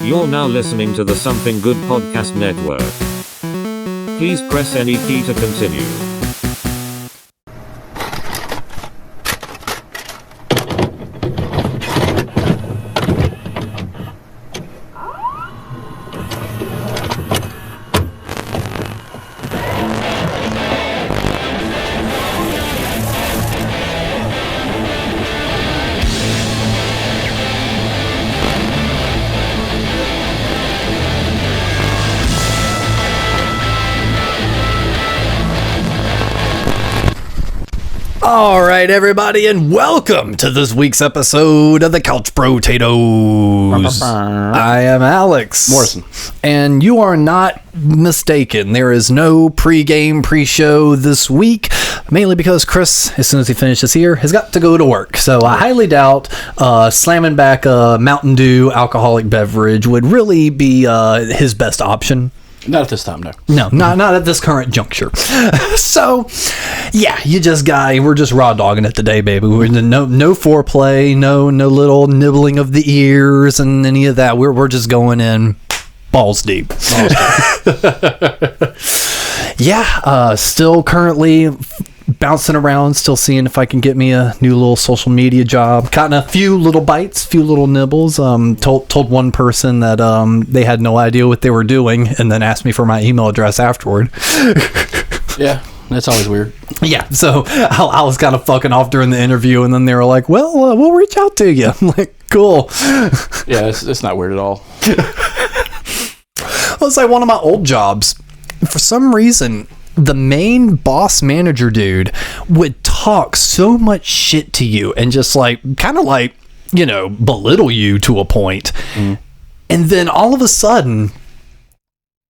You're now listening to the Something Good Podcast Network. Please press any key to continue. All right, everybody, and welcome to this week's episode of the Couch Brotatos. I am Alex Morrison, and you are not mistaken. There is no pre-game, pre-show this week, mainly because Chris, as soon as he finishes here, has got to go to work. So I highly doubt slamming back a Mountain Dew alcoholic beverage would really be his best option. not at this time, no. No, not at this current juncture. So, yeah, we're just raw dogging it today, baby. We're no foreplay, no little nibbling of the ears and any of that. We're just going in balls deep. Yeah, still currently bouncing around, still seeing if I can get me a new little social media job. Gotten a few little bites, few little nibbles. Told one person that they had no idea what they were doing, and then asked me for my email address afterward. Yeah, that's always weird. Yeah, so I was kind of fucking off during the interview, and then they were like, "Well, we'll reach out to you." I'm like, "Cool." Yeah, it's not weird at all. Well, it's like one of my old jobs. For some reason, the main boss manager dude would talk so much shit to you and just belittle you to a point. And then all of a sudden,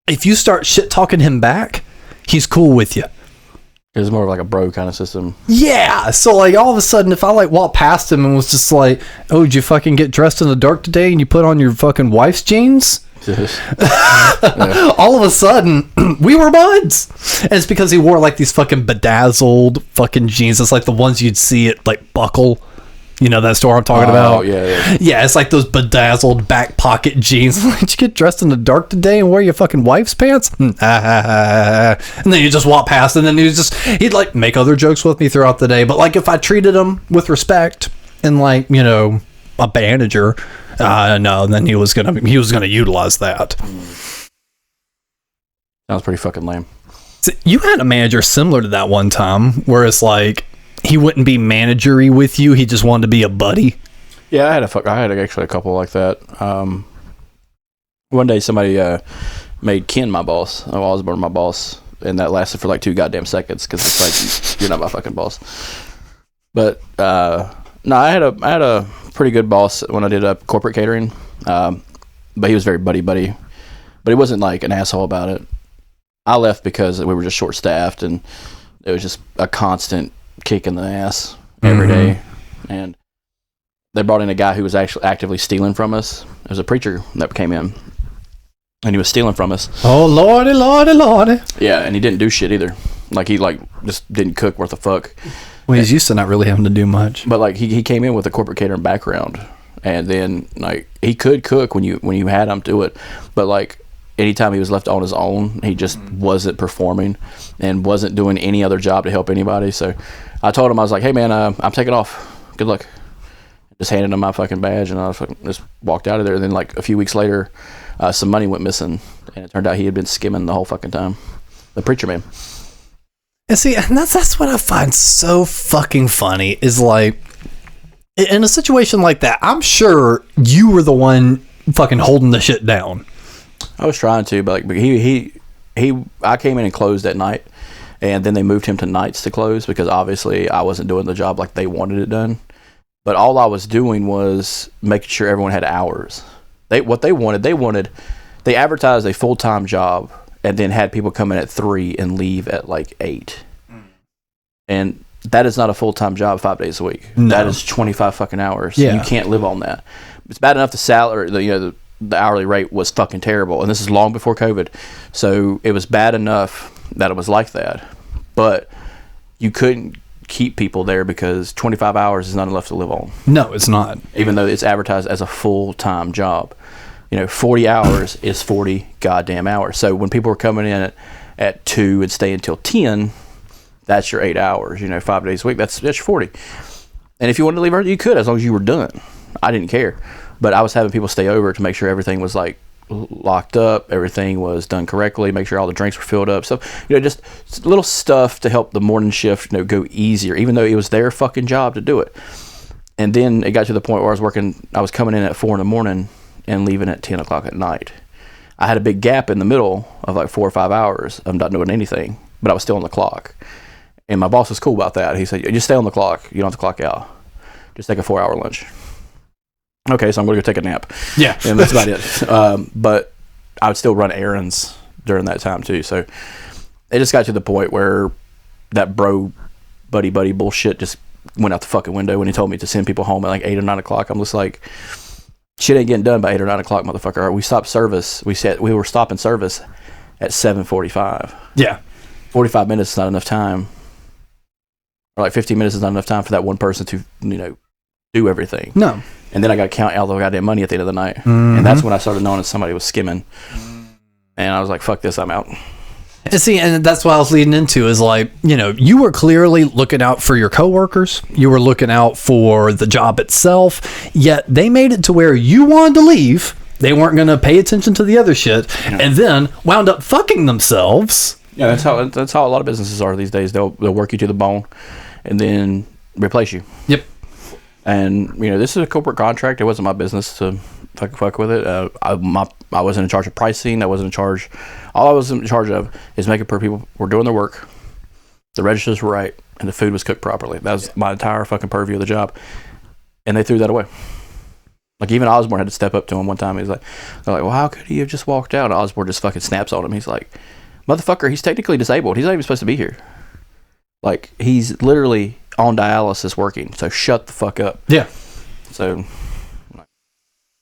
if you start shit talking him back, he's cool with you. It's more of like a bro kind of system. Yeah, so like all of a sudden, if I walked past him and was just like, "Oh, did you fucking get dressed in the dark today and you put on your fucking wife's jeans?" Yeah. All of a sudden we were buds, and it's because he wore like these fucking bedazzled fucking jeans. It's like the ones you'd see at like Buckle, that store I'm talking about. Yeah, it's like those bedazzled back pocket jeans. Did you get dressed in the dark today and wear your fucking wife's pants? And then you just walk past, and then he'd like make other jokes with me throughout the day. But like if I treated him with respect and like a manager, no, then he was gonna utilize that. Sounds pretty fucking lame. So you had a manager similar to that one time, where it's like he wouldn't be managery with you; he just wanted to be a buddy. Yeah, I had actually a couple like that. One day somebody made Ken my boss. I was my boss, and that lasted for like 2 goddamn seconds because it's like you're not my fucking boss. But no, I had a pretty good boss when I did corporate catering, but he was very buddy, but he wasn't like an asshole about it. I left because we were just short staffed, and it was just a constant kick in the ass every day. And they brought in a guy who was actually actively stealing from us. There was a preacher that came in, and he was stealing from us. Oh lordy. Yeah, and he didn't do shit either. Like he just didn't cook worth a fuck. Well, he's used to not really having to do much. But like he came in with a corporate catering background, and then like he could cook when you had him do it, but like anytime he was left on his own, he just wasn't performing and wasn't doing any other job to help anybody. So I told him, I was like, "Hey man, I'm taking off. Good luck." Just handed him my fucking badge, and I just walked out of there. And then like a few weeks later, some money went missing, and it turned out he had been skimming the whole fucking time. The preacher man. And see, and that's what I find so fucking funny is like, in a situation like that, I'm sure you were the one fucking holding the shit down. I was trying to, but like I came in and closed at night, and then they moved him to nights to close because obviously I wasn't doing the job like they wanted it done. But all I was doing was making sure everyone had hours. They advertised a full-time job and then had people come in at 3 and leave at like 8. And that is not a full-time job 5 days a week. No. That is 25 fucking hours. Yeah. You can't live on that. It's bad enough the salary, the hourly rate was fucking terrible. And this is long before COVID. So it was bad enough that it was like that. But you couldn't keep people there because 25 hours is not enough to live on. No, it's not. Even though it's advertised as a full-time job. 40 hours is 40 goddamn hours. So when people are coming in at 2 and staying until 10, that's your 8 hours, 5 days a week. That's your 40. And if you wanted to leave early, you could, as long as you were done. I didn't care. But I was having people stay over to make sure everything was like locked up, everything was done correctly, make sure all the drinks were filled up. So, just little stuff to help the morning shift, go easier, even though it was their fucking job to do it. And then it got to the point where I was coming in at 4 a.m. and leaving at 10 o'clock at night. I had a big gap in the middle of like 4 or 5 hours of not doing anything, but I was still on the clock. And my boss was cool about that. He said, just stay on the clock. You don't have to clock out. Just take a 4-hour lunch. Okay, so I'm going to go take a nap. Yeah. And that's about it. But I would still run errands during that time too. So it just got to the point where that buddy bullshit just went out the fucking window when he told me to send people home at like 8 or 9 o'clock. I'm just like, shit ain't getting done by 8 or 9 o'clock, motherfucker. We stopped service. We said we were stopping service at 7:45. Yeah. 45 minutes is not enough time. Or like 15 minutes is not enough time for that one person to, do everything. No. And then I got to count all the goddamn money at the end of the night. Mm-hmm. And that's when I started knowing that somebody was skimming. And I was like, fuck this, I'm out. And see, and that's what I was leading into is like, you were clearly looking out for your coworkers. You were looking out for the job itself. Yet they made it to where you wanted to leave. They weren't going to pay attention to the other shit. And then wound up fucking themselves. Yeah, that's how a lot of businesses are these days. They'll work you to the bone and then replace you. Yep. And this is a corporate contract. It wasn't my business to fuck with it. I wasn't in charge of pricing. I wasn't in charge. All I was in charge of is making sure people were doing their work, the registers were right, and the food was cooked properly. That was my entire fucking purview of the job. And they threw that away. Like even Osborne had to step up to him one time. They're like, well, how could he have just walked out? And Osborne just fucking snaps on him. He's like, motherfucker, he's technically disabled. He's not even supposed to be here. Like, he's literally on dialysis working. So shut the fuck up. Yeah. So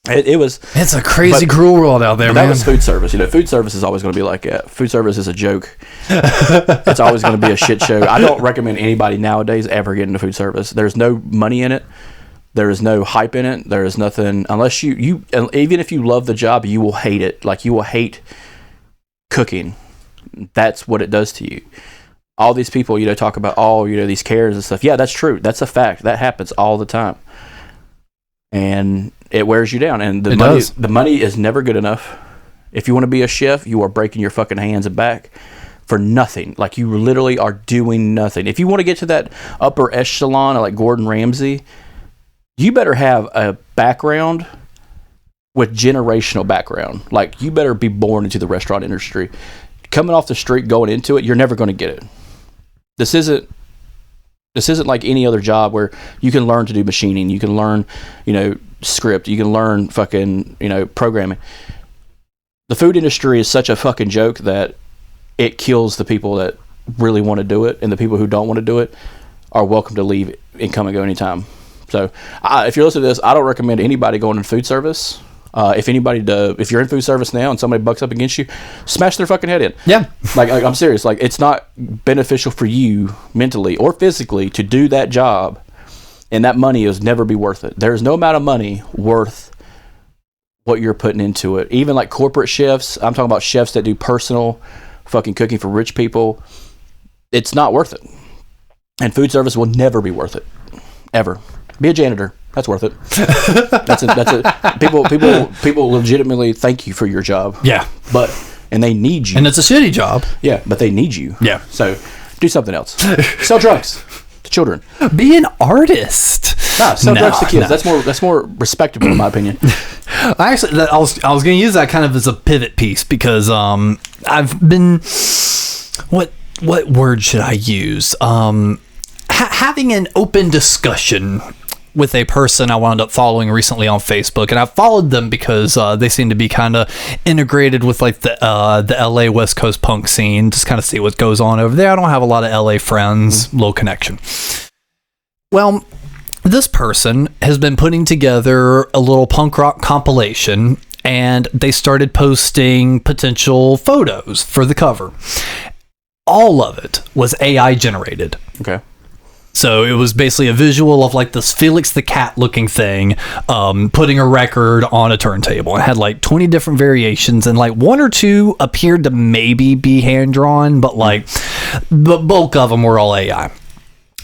it was. It's a crazy, cruel world out there, man. That was food service. Food service is always going to be like that. Food service is a joke. It's always going to be a shit show. I don't recommend anybody nowadays ever get into food service. There's no money in it. There is no hype in it. There is nothing, unless you even if you love the job, you will hate it. Like, you will hate cooking. That's what it does to you. All these people, talk about, these cares and stuff. Yeah, that's true. That's a fact. That happens all the time. And it wears you down. And the money is never good enough. If you want to be a chef, you are breaking your fucking hands and back for nothing. Like, you literally are doing nothing. If you want to get to that upper echelon like Gordon Ramsay, you better have a background with generational background. Like, you better be born into the restaurant industry. Coming off the street, going into it, you're never going to get it. This isn't like any other job where you can learn to do machining, you can learn, script, you can learn fucking, programming. The food industry is such a fucking joke that it kills the people that really want to do it, and the people who don't want to do it are welcome to leave and come and go anytime. So if you're listening to this, I don't recommend anybody going in food service. If you're in food service now and somebody bucks up against you, smash their fucking head in. Yeah. Like I'm serious. Like, it's not beneficial for you mentally or physically to do that job, and that money is never be worth it. There's no amount of money worth what you're putting into it. Even like corporate chefs, I'm talking about chefs that do personal fucking cooking for rich people. It's not worth it. And food service will never be worth it. Ever. Be a janitor. That's worth it. That's it. People legitimately thank you for your job. Yeah. And they need you. And it's a shitty job. Yeah, but they need you. Yeah. So do something else. Sell drugs to children. Be an artist. Sell drugs to kids. That's more respectable in my opinion. I was going to use that kind of as a pivot piece because I've been what word should I use? Having an open discussion with a person I wound up following recently on Facebook, and I followed them because they seem to be kind of integrated with like the LA West Coast punk scene, just kind of see what goes on over there. I don't have a lot of LA friends, low connection. Well, this person has been putting together a little punk rock compilation, and they started posting potential photos for the cover. All of it was AI generated. Okay. So it was basically a visual of like this Felix the Cat looking thing, putting a record on a turntable. It had like 20 different variations, and like one or two appeared to maybe be hand drawn, but like the bulk of them were all AI.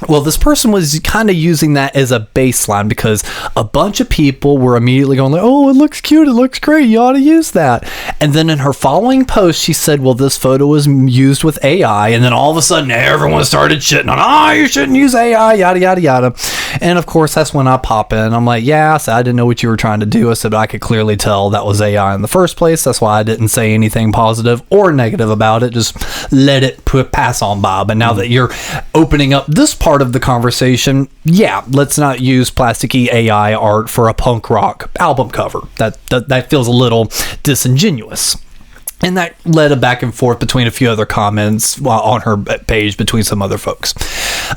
Well, this person was kind of using that as a baseline because a bunch of people were immediately going like, oh, it looks cute, it looks great, you ought to use that. And then in her following post, she said, well, this photo was used with AI. And then all of a sudden, everyone started shitting on, oh, you shouldn't use AI, yada, yada, yada. And of course, that's when I pop in. I'm like, yeah, I didn't know what you were trying to do. I said, but I could clearly tell that was AI in the first place. That's why I didn't say anything positive or negative about it. Just let it pass on by. But now that you're opening up this part of the conversation, yeah, let's not use plasticky AI art for a punk rock album cover. That feels a little disingenuous. And that led a back and forth between a few other comments on her page between some other folks.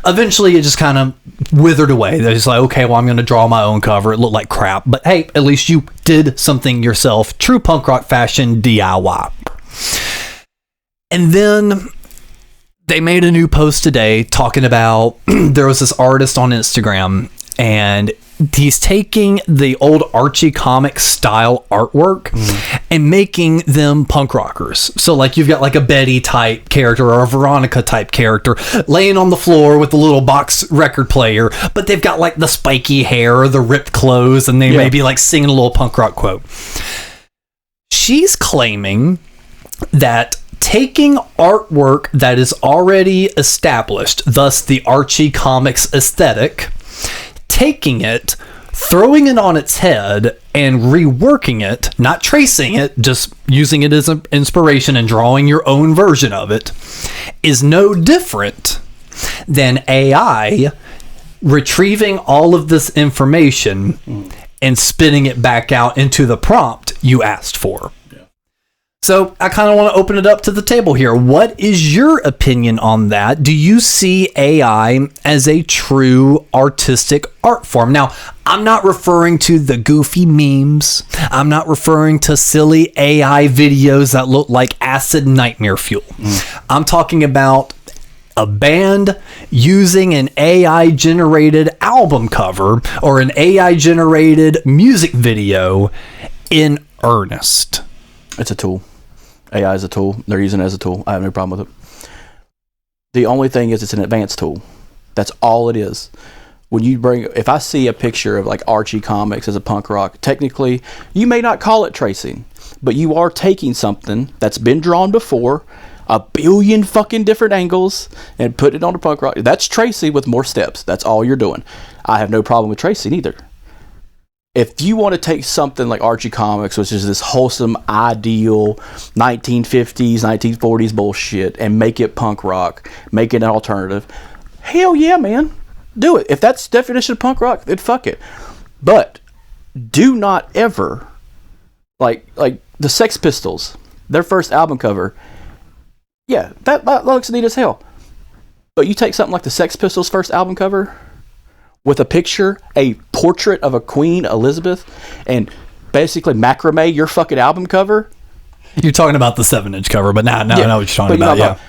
Eventually, it just kind of withered away. They're just like, okay, well, I'm going to draw my own cover. It looked like crap. But hey, at least you did something yourself. True punk rock fashion DIY. And then they made a new post today talking about there was this artist on Instagram, and he's taking the old Archie comic style artwork and making them punk rockers. So like you've got like a Betty type character or a Veronica type character laying on the floor with a little box record player, but they've got like the spiky hair or the ripped clothes, and they may be like singing a little punk rock quote. She's claiming that taking artwork that is already established, thus the Archie comics aesthetic, taking it, throwing it on its head, and reworking it, not tracing it, just using it as an inspiration and drawing your own version of it, is no different than AI retrieving all of this information and spitting it back out into the prompt you asked for. So I kind of want to open it up to the table here. What is your opinion on that? Do you see AI as a true artistic art form? Now, I'm not referring to the goofy memes. I'm not referring to silly AI videos that look like acid nightmare fuel. I'm talking about a band using an AI-generated album cover or an AI-generated music video in earnest. It's a tool. AI is a tool. They're using it as a tool. I have no problem with it. The only thing is it's an advanced tool. That's all it is. When you if I see a picture of like Archie comics as a punk rock, technically you may not call it tracing, but you are taking something that's been drawn before, a billion fucking different angles, and put it on a punk rock. That's tracing with more steps. That's all you're doing. I have no problem with tracing either. If you want to take something like Archie Comics, which is this wholesome, ideal 1950s, 1940s bullshit, and make it punk rock, make it an alternative, hell yeah, man. Do it. If that's the definition of punk rock, then fuck it. But do not ever, like the Sex Pistols, their first album cover, yeah, that looks neat as hell. But you take something like the Sex Pistols' first album cover with a picture, a portrait of a Queen Elizabeth, and basically macrame your fucking album cover. You're talking about the 7-inch cover, but now I know what you're talking about.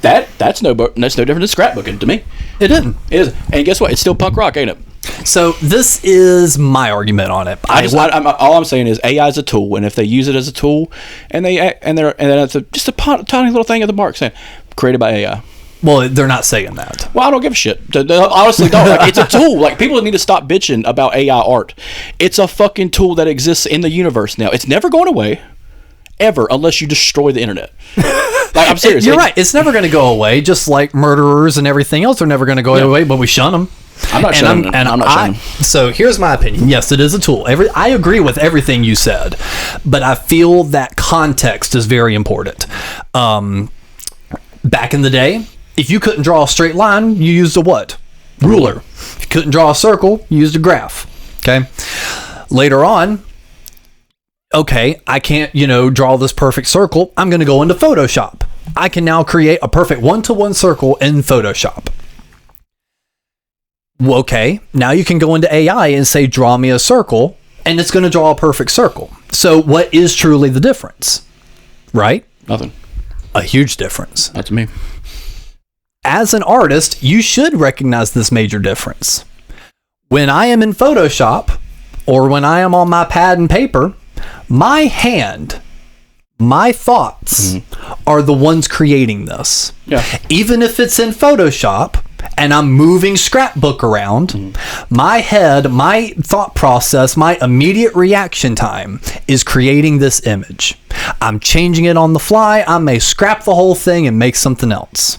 Yeah, that's no different than scrapbooking to me. It isn't. It is, and guess what? It's still punk rock, ain't it? So this is my argument on it. All I'm saying is AI is a tool, and if they use it as a tool, and it's just a tiny little thing at the mark saying created by AI. Well, they're not saying that. Well, I don't give a shit. They honestly don't. Like, it's a tool. Like, people need to stop bitching about AI art. It's a fucking tool that exists in the universe now. It's never going away, ever, unless you destroy the internet. Like, I'm serious. You're right. It's never going to go away, just like murderers and everything else are never going to go away, but we shun them. I'm not shunning them. So here's my opinion. Yes, it is a tool. I agree with everything you said, but I feel that context is very important. Back in the day, if you couldn't draw a straight line, you used a what? Ruler. If you couldn't draw a circle, you used a graph. Okay. Later on, okay, I can't, draw this perfect circle. I'm going to go into Photoshop. I can now create a perfect one-to-one circle in Photoshop. Well, okay, now you can go into AI and say, draw me a circle, and it's going to draw a perfect circle. So what is truly the difference? Right? Nothing. A huge difference. That's me. as an artist, you should recognize this major difference. When I am in Photoshop, or when I am on my pad and paper, my hand, my thoughts are the ones creating this. Yeah. Even if it's in Photoshop and I'm moving scrapbook around, my head, my thought process, my immediate reaction time is creating this image. I'm changing it on the fly. I may scrap the whole thing and make something else.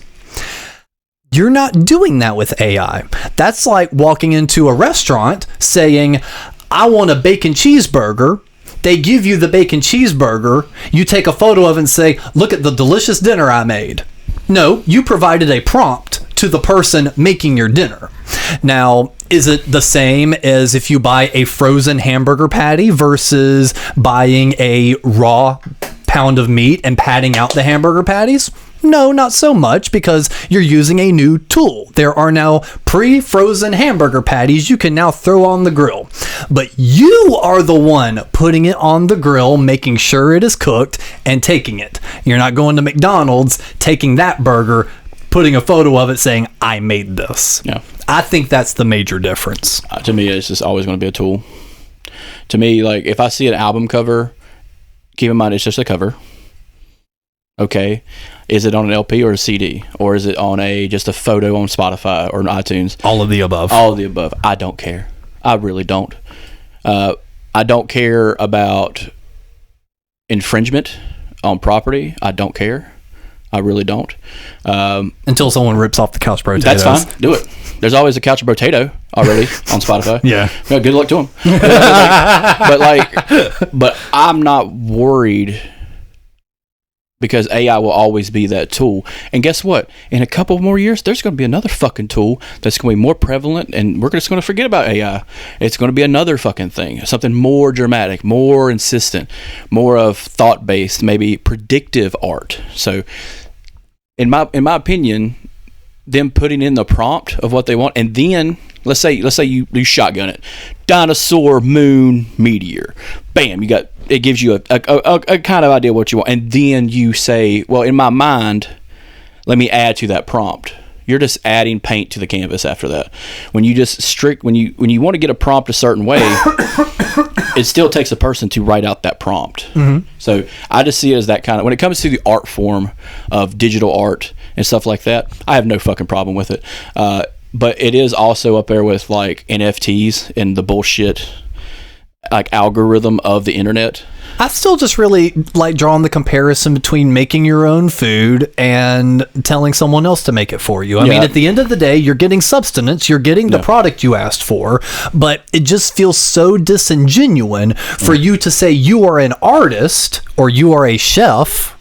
You're not doing that with AI. That's like walking into a restaurant saying, I want a bacon cheeseburger. They give you the bacon cheeseburger. You take a photo of it and say, look at the delicious dinner I made. No, you provided a prompt to the person making your dinner. Now, is it the same as if you buy a frozen hamburger patty versus buying a raw pound of meat and patting out the hamburger patties? No, not so much, because you're using a new tool. There are now pre-frozen hamburger patties you can now throw on the grill. But you are the one putting it on the grill, making sure it is cooked, and taking it. You're not going to McDonald's, taking that burger, putting a photo of it saying, I made this. Yeah. I think that's the major difference. To me, it's just always going to be a tool. To me, like, if I see an album cover, keep in mind it's just a cover. Okay. Is it on an LP or a CD? Or is it on just a photo on Spotify or on iTunes? All of the above. All of the above. I don't care. I really don't. I don't care about infringement on property. I don't care. I really don't. Until someone rips off the Couch Brotatos. That's fine. Do it. There's always a Couch Brotato already on Spotify. Yeah. Good luck to them. But I'm not worried, because AI will always be that tool. And guess what? In a couple more years, there's going to be another fucking tool that's going to be more prevalent, and we're just going to forget about AI. It's going to be another fucking thing, something more dramatic, more insistent, more of thought-based, maybe predictive art. So in my opinion, them putting in the prompt of what they want, and then let's say you shotgun it, dinosaur, moon, meteor, bam, it gives you a kind of idea what you want, and then you say, well, in my mind, let me add to that prompt. You're just adding paint to the canvas after that. When you want to get a prompt a certain way, it still takes a person to write out that prompt. So I just see it as that kind of, when it comes to the art form of digital art and stuff like that, I have no fucking problem with it. But it is also up there with like NFTs and the bullshit like algorithm of the internet. I still just really like drawing the comparison between making your own food and telling someone else to make it for you. I mean, at the end of the day, you're getting substance, you're getting the product you asked for, but it just feels so disingenuous for you to say you are an artist or you are a chef,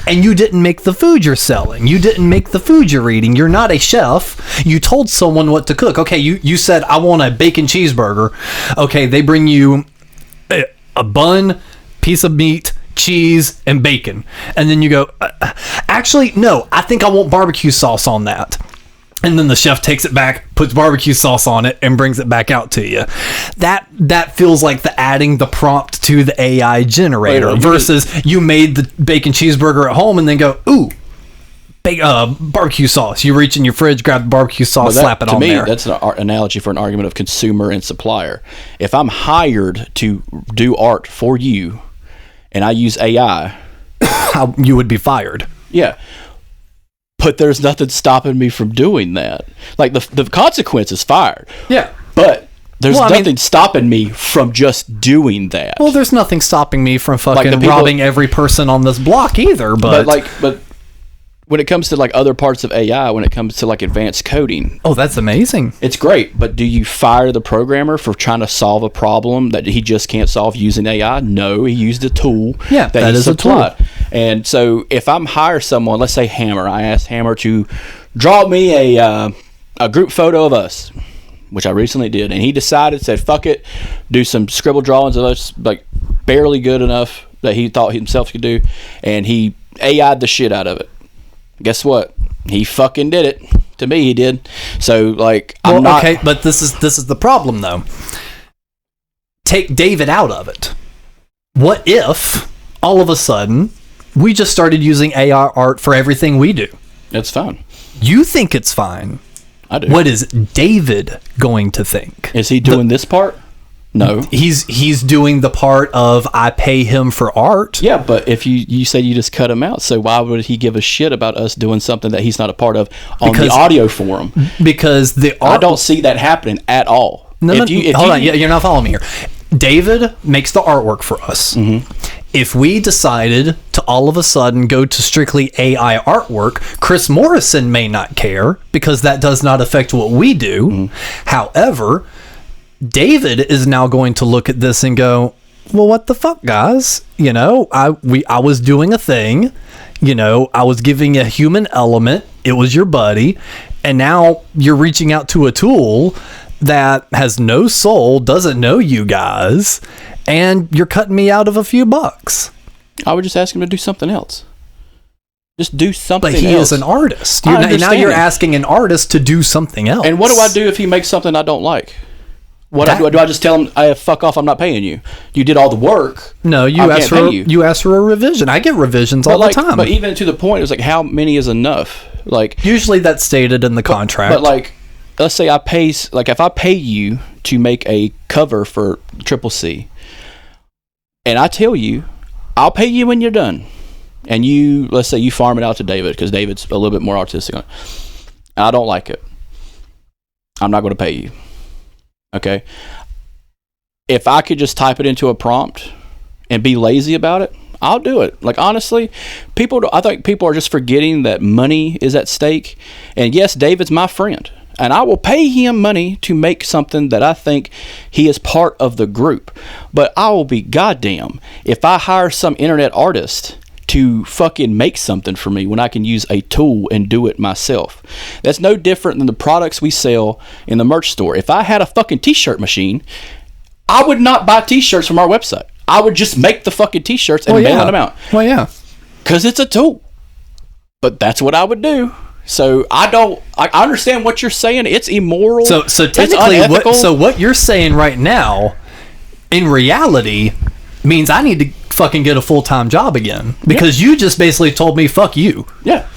and you didn't make the food you're selling. You didn't make the food you're eating. You're not a chef. You told someone what to cook. Okay, you said, I want a bacon cheeseburger. Okay, they bring you a bun, piece of meat, cheese, and bacon. And then you go, actually, no, I think I want barbecue sauce on that. And then the chef takes it back, puts barbecue sauce on it, and brings it back out to you. That feels like adding the prompt to the AI generator versus you made the bacon cheeseburger at home and then go, ooh, barbecue sauce. You reach in your fridge, grab the barbecue sauce, slap it on there. To me, that's an analogy for an argument of consumer and supplier. If I'm hired to do art for you and I use AI, you would be fired. Yeah. But there's nothing stopping me from doing that. Like the consequence is fired. Yeah. But there's nothing stopping me from just doing that. Well, there's nothing stopping me from fucking robbing every person on this block either. But when it comes to like other parts of AI, when it comes to like advanced coding, oh, that's amazing. It's great, but do you fire the programmer for trying to solve a problem that he just can't solve using AI? No, he used a tool. Yeah, that is a tool. And so if I'm hire someone, let's say Hammer, I asked Hammer to draw me a group photo of us, which I recently did, and he said, fuck it, do some scribble drawings of us, like barely good enough that he thought himself could do, and he AI'd the shit out of it. Guess what? He fucking did it. To me, he did. So, like, I'm not... Okay, but this is the problem, though. Take David out of it. What if, all of a sudden, we just started using AI art for everything we do? That's fine. You think it's fine. I do. What is David going to think? Is he doing this part? No. He's doing the part of I pay him for art. Yeah, but if you said you just cut him out, so why would he give a shit about us doing something that he's not a part of on the audio forum? Because I don't see that happening at all. Hold on, you're not following me here. David makes the artwork for us. Mm-hmm. If we decided to all of a sudden go to strictly AI artwork, Chris Morrison may not care because that does not affect what we do. Mm-hmm. However, David is now going to look at this and go, well, what the fuck, guys? You know, I was doing a thing. You know, I was giving a human element. It was your buddy. And now you're reaching out to a tool that has no soul, doesn't know you guys, and you're cutting me out of a few bucks. I would just ask him to do something else. Just do something else. But he is an artist. Now you're asking an artist to do something else. And what do I do if he makes something I don't like? Do I just tell him, fuck off, I'm not paying you? You did all the work. No, you asked for a revision. I get revisions all the time. But even to the point, it's like, how many is enough? Like, usually that's stated in the contract. But like, let's say if I pay you to make a cover for Triple-C, and I tell you, I'll pay you when you're done, and let's say you farm it out to David, because David's a little bit more artistic on it. I don't like it. I'm not going to pay you. Okay, if I could just type it into a prompt and be lazy about it, I'll do it. Like, honestly, I think people are just forgetting that money is at stake. And yes, David's my friend, and I will pay him money to make something that I think he is part of the group. But I will be goddamn if I hire some internet artist to fucking make something for me when I can use a tool and do it myself. That's no different than the products we sell in the merch store. If I had a fucking t-shirt machine, I would not buy t-shirts from our website. I would just make the fucking t-shirts and mail them out. Well, yeah. Because it's a tool. But that's what I would do. So I understand what you're saying. It's immoral. So technically, what you're saying right now, in reality, means I need to fucking get a full-time job again, because you just basically told me fuck you. Yeah,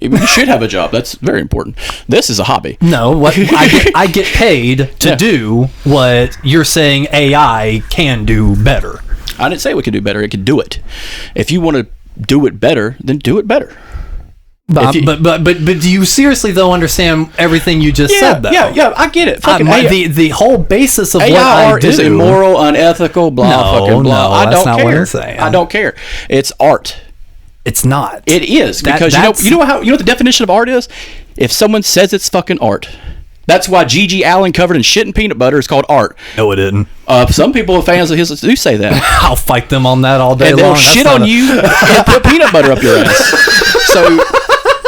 you should have a job. That's very important. This is a hobby. No, what I get paid to do what you're saying AI can do better. I didn't say we could do better. It could do it. If you want to do it better, then do it better. But do you seriously though understand everything you just said though? Yeah, I get it. The whole basis of AI what I art do is immoral, unethical, blah. No, I that's don't not care. what I'm saying. I don't care. It's art. It's not. It is, because you know what the definition of art is? If someone says it's fucking art. That's why G.G. Allen covered in shit and peanut butter is called art. No, it didn't. Some people, fans of his, do say that. I'll fight them on that all day and long. They'll shit on you and put peanut butter up your ass. So,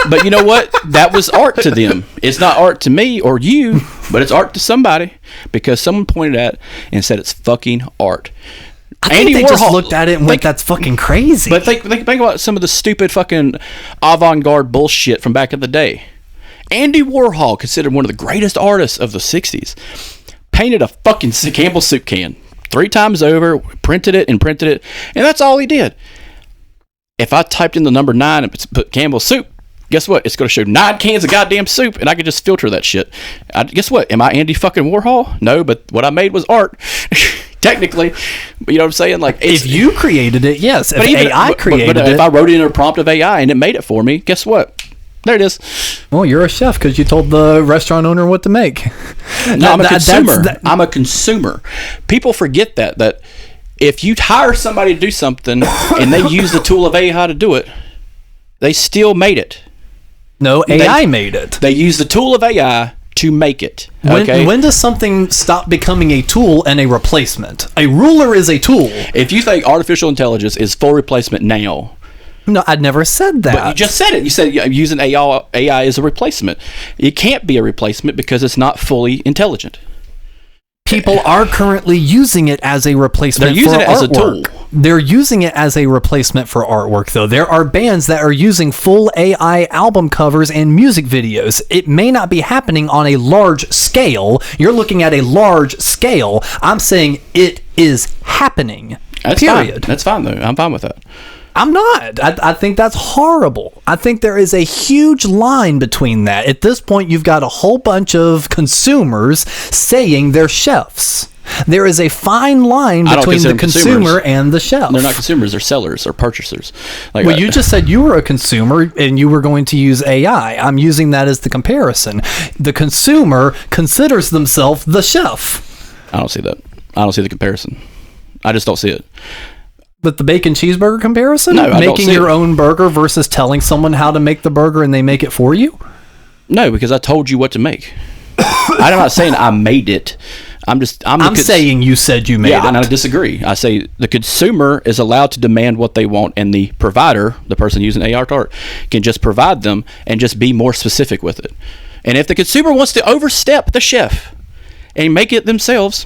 but you know what? That was art to them. It's not art to me or you, but it's art to somebody because someone pointed at it and said it's fucking art. I think they just looked at it and went, that's fucking crazy. But think about some of the stupid fucking avant-garde bullshit from back in the day. Andy Warhol, considered one of the greatest artists of the 60s, painted a fucking Campbell soup can 3 times over, printed it, and that's all he did. If I typed in the number 9 and put Campbell soup, guess what? It's going to show 9 cans of goddamn soup, and I could just filter that shit. Guess what? Am I Andy fucking Warhol? No, but what I made was art. Technically, but you know what I'm saying? Like, if you created it, yes. If AI created it, if I wrote it in a prompt of AI and it made it for me, guess what? There it is. Well, you're a chef because you told the restaurant owner what to make. No, I'm a consumer. I'm a consumer. People forget that if you hire somebody to do something and they use the tool of AI to do it, they still made it. No, AI made it. They use the tool of AI to make it. Okay? When does something stop becoming a tool and a replacement? A ruler is a tool. If you think artificial intelligence is full replacement now, no, I never said that. But you just said it. You said using AI as a replacement. It can't be a replacement because it's not fully intelligent. People are currently using it as a replacement for artwork. They're using it as a tool. They're using it as a replacement for artwork, though. There are bands that are using full AI album covers and music videos. It may not be happening on a large scale. You're looking at a large scale. I'm saying it is happening. That's period. Fine. That's fine, though. I'm fine with that. I'm not. I think that's horrible. I think there is a huge line between that. At this point, you've got a whole bunch of consumers saying they're chefs. There is a fine line between the consumer and the chef. They're not consumers, they're sellers or purchasers. Like, well, you just said you were a consumer and you were going to use AI. I'm using that as the comparison. The consumer considers themselves the chef. I don't see that. I don't see the comparison. I just don't see it. But the bacon cheeseburger comparison? No, I don't making see your it. own burger versus telling someone how to make the burger and they make it for you? No, because I told you what to make. I'm not saying I made it. I'm saying you said you made it. Yeah, and I disagree. I say the consumer is allowed to demand what they want, and the provider, the person using AR art, can just provide them and just be more specific with it. And if the consumer wants to overstep the chef and make it themselves,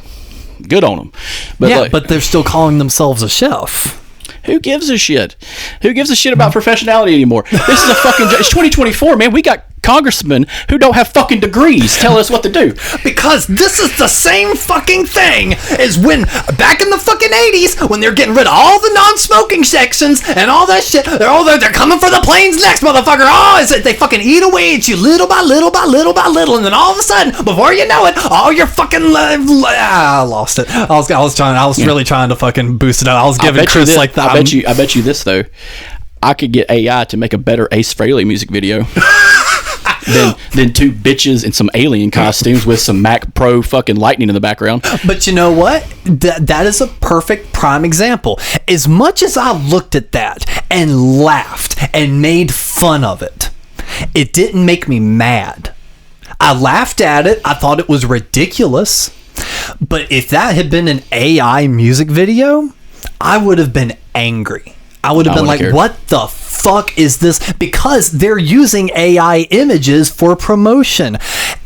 good on them. But but they're still calling themselves a chef. Who gives a shit? Who gives a shit about professionality anymore? This is it's 2024, man. We got congressmen who don't have fucking degrees telling us what to do. Because this is the same fucking thing as when back in the fucking 80s when they're getting rid of all the non-smoking sections and all that shit. They're coming for the planes next, motherfucker. They fucking eat away at you little by little by little by little, and then all of a sudden, before you know it, all your fucking I lost it. I was really trying to fucking boost it up. I was giving Chris like that. I bet you this though. I could get AI to make a better Ace Frehley music video. than two bitches in some alien costumes with some Mac Pro fucking lightning in the background. But you know what? That is a perfect prime example. As much as I looked at that and laughed and made fun of it, it didn't make me mad. I laughed at it. I thought it was ridiculous. But if that had been an AI music video, I would have been angry. I would have been like, what the fuck is this? Because they're using AI images for promotion.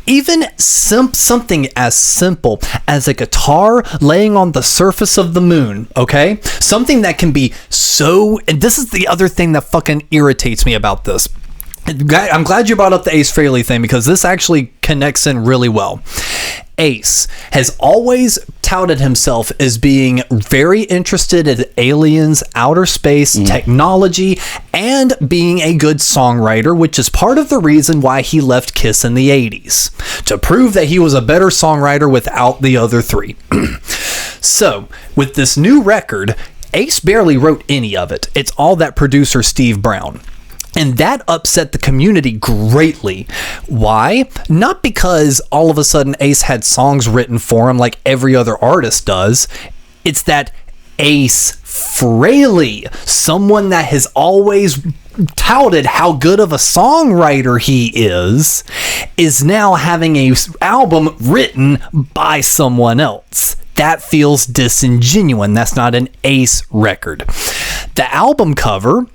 Even something as simple as a guitar laying on the surface of the moon, okay? Something that can be so... And this is the other thing that fucking irritates me about this. I'm glad you brought up the Ace Frehley thing because this actually connects in really well. Ace has always touted himself as being very interested in aliens, outer space, technology, and being a good songwriter, which is part of the reason why he left Kiss in the 80s, to prove that he was a better songwriter without the other three. So, with this new record, Ace barely wrote any of it. It's all that producer Steve Brown. And that upset the community greatly. Why? Not because all of a sudden Ace had songs written for him like every other artist does. It's that Ace Frehley, someone that has always touted how good of a songwriter he is now having an album written by someone else. That feels disingenuous. That's not an Ace record. The album cover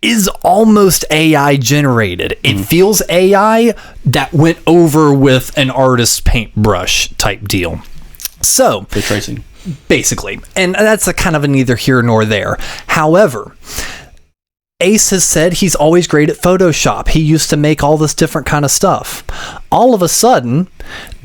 is almost AI generated. It feels AI that went over with an artist's paintbrush type deal. So, ray tracing. Basically. And that's a kind of a neither here nor there. However, Ace has said he's always great at Photoshop. He used to make all this different kind of stuff. All of a sudden,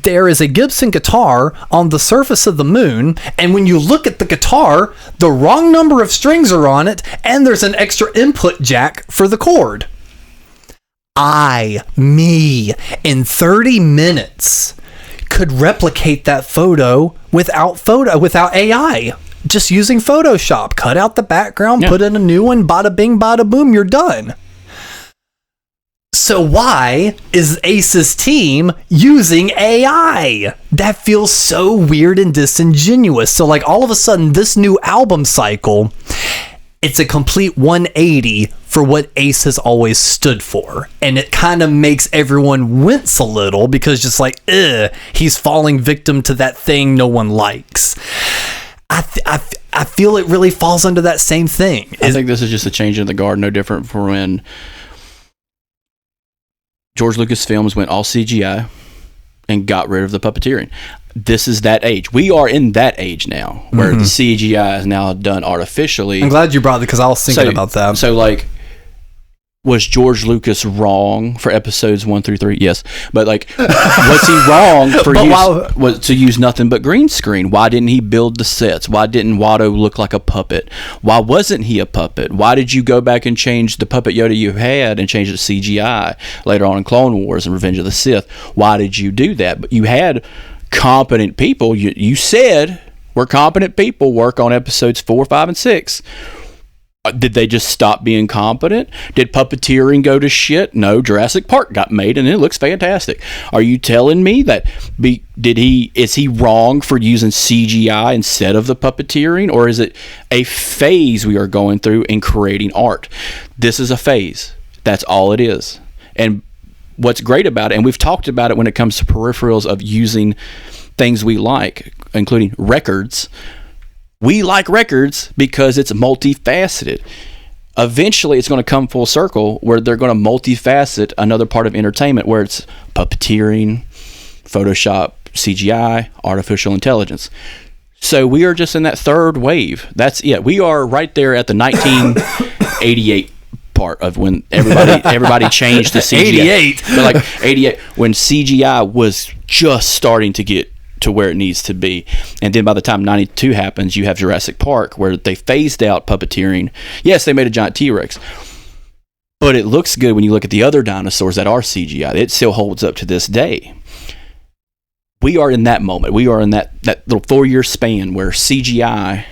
there is a Gibson guitar on the surface of the moon, and when you look at the guitar, the wrong number of strings are on it, and there's an extra input jack for the chord. Me, in 30 minutes, could replicate that photo without AI. Just using Photoshop. Cut out the background, put in a new one, bada bing, bada boom, you're done. So why is Ace's team using AI? That feels so weird and disingenuous. So like all of a sudden, this new album cycle, it's a complete 180 for what Ace has always stood for. And it kind of makes everyone wince a little because just like, he's falling victim to that thing no one likes. I feel it really falls under that same thing. I think this is just a change in the guard, no different from when George Lucas Films went all CGI and got rid of the puppeteering. This is that age. We are in that age now where the CGI is now done artificially. I'm glad you brought it because I was thinking about that. So like was George Lucas wrong for episodes 1 through 3? Yes. But like, was he wrong to use nothing but green screen? Why didn't he build the sets? Why didn't Watto look like a puppet? Why wasn't he a puppet? Why did you go back and change the puppet Yoda you had and change it to CGI later on in Clone Wars and Revenge of the Sith? Why did you do that? But you had competent people. You said we're competent people work on episodes 4, 5, and 6. Did they just stop being competent? Did puppeteering go to shit? No, Jurassic Park got made and it looks fantastic. Are you telling me that is he wrong for using CGI instead of the puppeteering, or is it a phase we are going through in creating art? This is a phase. That's all it is. And what's great about it, and we've talked about it when it comes to peripherals of using things we like, including records. We like records because it's multifaceted. Eventually, it's going to come full circle where they're going to multifacet another part of entertainment where it's puppeteering, Photoshop, CGI, artificial intelligence. So we are just in that third wave. We are right there at the 1988 part of when everybody changed to CGI. 88. But like 88, when CGI was just starting to get to where it needs to be. And then by the time 92 happens, you have Jurassic Park, where they phased out puppeteering. Yes, they made a giant T-Rex, but it looks good when you look at the other dinosaurs that are CGI. It still holds up to this day. We are in that moment. We are in that little 4-year span where CGI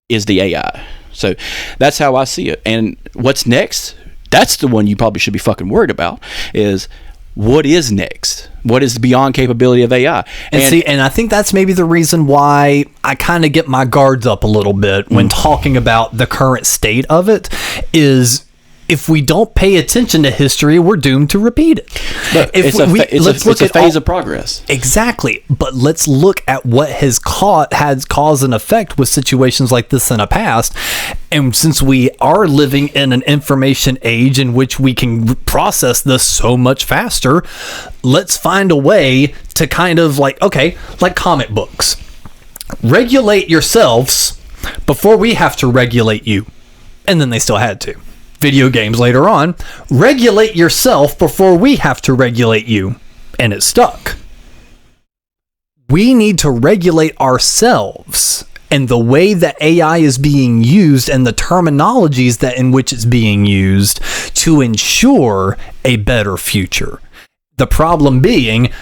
is the AI. So that's how I see it. And what's next? That's the one you probably should be fucking worried about, is what is next? What is the beyond capability of AI? And I think that's maybe the reason why I kind of get my guards up a little bit when talking about the current state of it, is if we don't pay attention to history, we're doomed to repeat it. But it's a phase of progress. Exactly. But let's look at what has caused an effect with situations like this in the past. And since we are living in an information age in which we can process this so much faster, let's find a way to kind of like comic books. Regulate yourselves before we have to regulate you. And then they still had to. Video games later on, regulate yourself before we have to regulate you. And it stuck. We need to regulate ourselves and the way that AI is being used and the terminologies that in which it's being used to ensure a better future. The problem being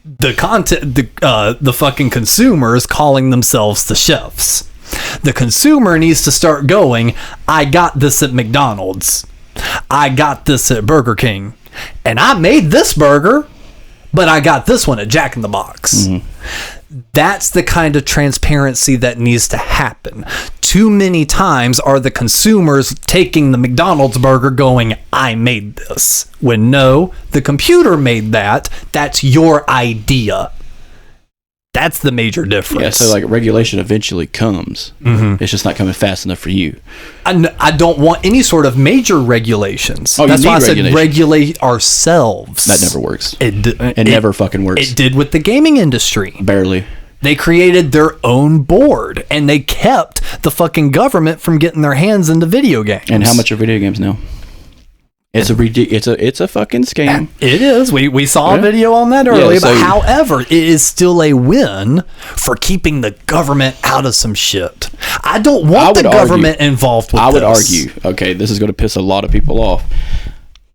the content, the fucking consumers calling themselves the chefs. The consumer needs to start going, I got this at McDonald's. I got this at Burger King. And I made this burger, but I got this one at Jack in the Box. Mm-hmm. That's the kind of transparency that needs to happen. Too many times are the consumers taking the McDonald's burger going, I made this. When no, the computer made that. That's your idea. That's the major difference. Yeah, so like regulation eventually comes. Mm-hmm. It's just not coming fast enough for you. I don't want any sort of major regulations. Oh, that's why I said regulate ourselves. That never works. It never fucking works. It did with the gaming industry. Barely. They created their own board, and they kept the fucking government from getting their hands into video games. And how much are video games now? It's a fucking scam. It is. We saw a video on that earlier. But however, it is still a win for keeping the government out of some shit. I don't want the government involved with this. I would argue, okay, this is going to piss a lot of people off.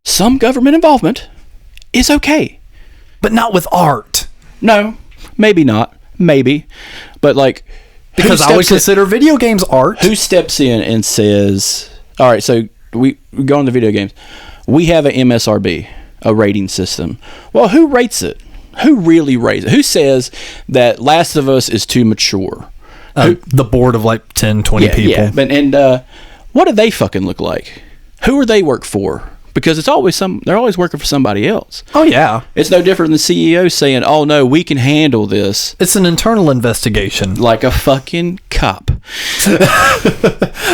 Some government involvement is okay. But not with art. No, maybe not. Maybe. But like... Because I would consider video games art. Who steps in and says, all right, so we go on the video games. We have an MSRB, a rating system. Well, who rates it? Who really rates it? Who says that Last of Us is too mature? The board of like 10, 20 people. Yeah. And what do they fucking look like? Who are they work for? Because it's always they're always working for somebody else. Oh, yeah. It's no different than the CEO saying, oh, no, we can handle this. It's an internal investigation. Like a fucking cop.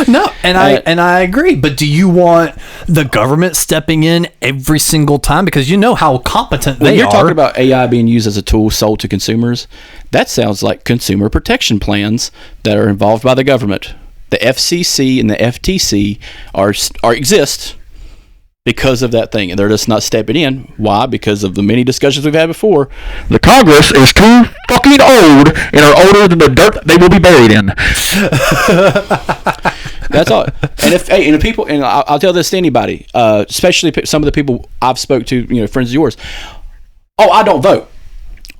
No, and I agree. But do you want the government stepping in every single time? Because you know how competent they are. You're talking about AI being used as a tool sold to consumers. That sounds like consumer protection plans that are involved by the government. The FCC and the FTC exist. because of that thing, and they're just not stepping in. Why? Because of the many discussions we've had before. The Congress is too fucking old and are older than the dirt they will be buried in. That's all. And if people, and I'll tell this to anybody, especially some of the people I've spoke to, friends of yours. Oh, I don't vote.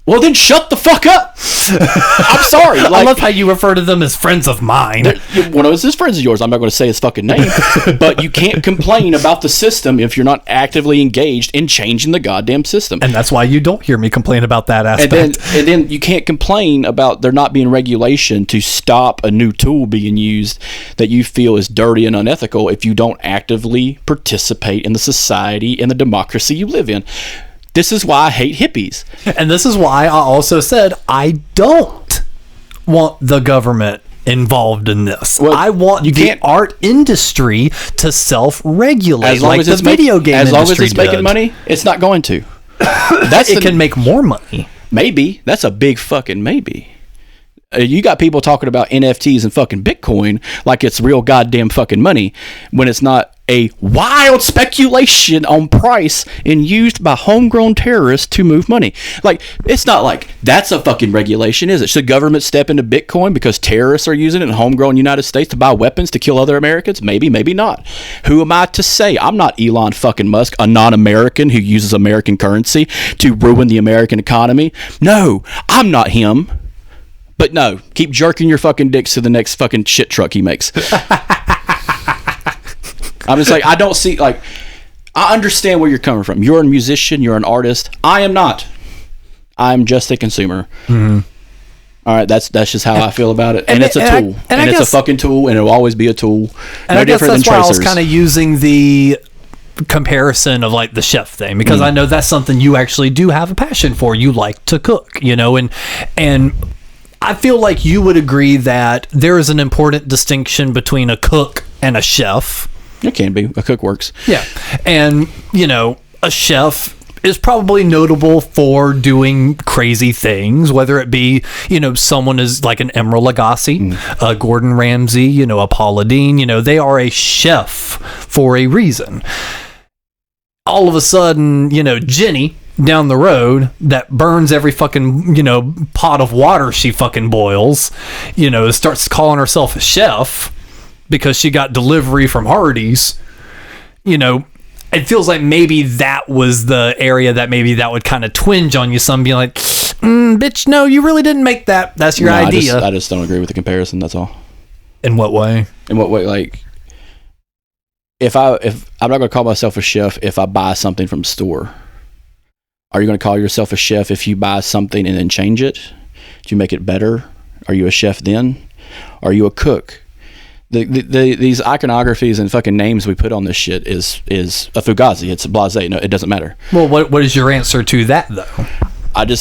Well, then shut the fuck up. I'm sorry. I love how you refer to them as friends of mine. One of us is friends of yours. I'm not going to say his fucking name. But you can't complain about the system if you're not actively engaged in changing the goddamn system. And that's why you don't hear me complain about that aspect. And then you can't complain about there not being regulation to stop a new tool being used that you feel is dirty and unethical if you don't actively participate in the society and the democracy you live in. This is why I hate hippies. And this is why I also said I don't want the government involved in this. Well, I want the art industry to self-regulate like the video game industry. As long as it's making money, it's not going to. It can make more money. Maybe. That's a big fucking maybe. You got people talking about NFTs and fucking Bitcoin like it's real goddamn fucking money when it's not a wild speculation on price and used by homegrown terrorists to move money. Like, it's not like that's a fucking regulation, is it? Should government step into Bitcoin because terrorists are using it in homegrown United States to buy weapons to kill other Americans? Maybe, maybe not. Who am I to say? I'm not Elon fucking Musk, a non-American who uses American currency to ruin the American economy. No, I'm not him. But no, keep jerking your fucking dicks to the next fucking shit truck he makes. I'm just like, I don't see, like, I understand where you're coming from. You're a musician, you're an artist. I am not. I'm just a consumer. Mm-hmm. All right, that's just how I feel about it. And it's a tool. And it's a fucking tool, and it'll always be a tool. And no different than tracers. Why I was kind of using the comparison of like the chef thing, because I know that's something you actually do have a passion for. You like to cook, and I feel like you would agree that there is an important distinction between a cook and a chef. It can be. A cook works. Yeah. And, a chef is probably notable for doing crazy things, whether it be, someone is like an Emeril Lagasse, Gordon Ramsay, a Paula Deen, they are a chef for a reason. All of a sudden, Jenny down the road that burns every fucking, pot of water she fucking boils, starts calling herself a chef because she got delivery from Hardee's, it feels like maybe that was the area that maybe that would kind of twinge on you, some being like, bitch, no, you really didn't make that. That's your idea. I just don't agree with the comparison. That's all. In what way? Like, if I'm not going to call myself a chef if I buy something from the store. Are you going to call yourself a chef if you buy something and then change it? Do you make it better? Are you a chef then? Are you a cook? These iconographies and fucking names we put on this shit is a fugazi. It's a blasé. No, it doesn't matter. Well, what is your answer to that though? I don't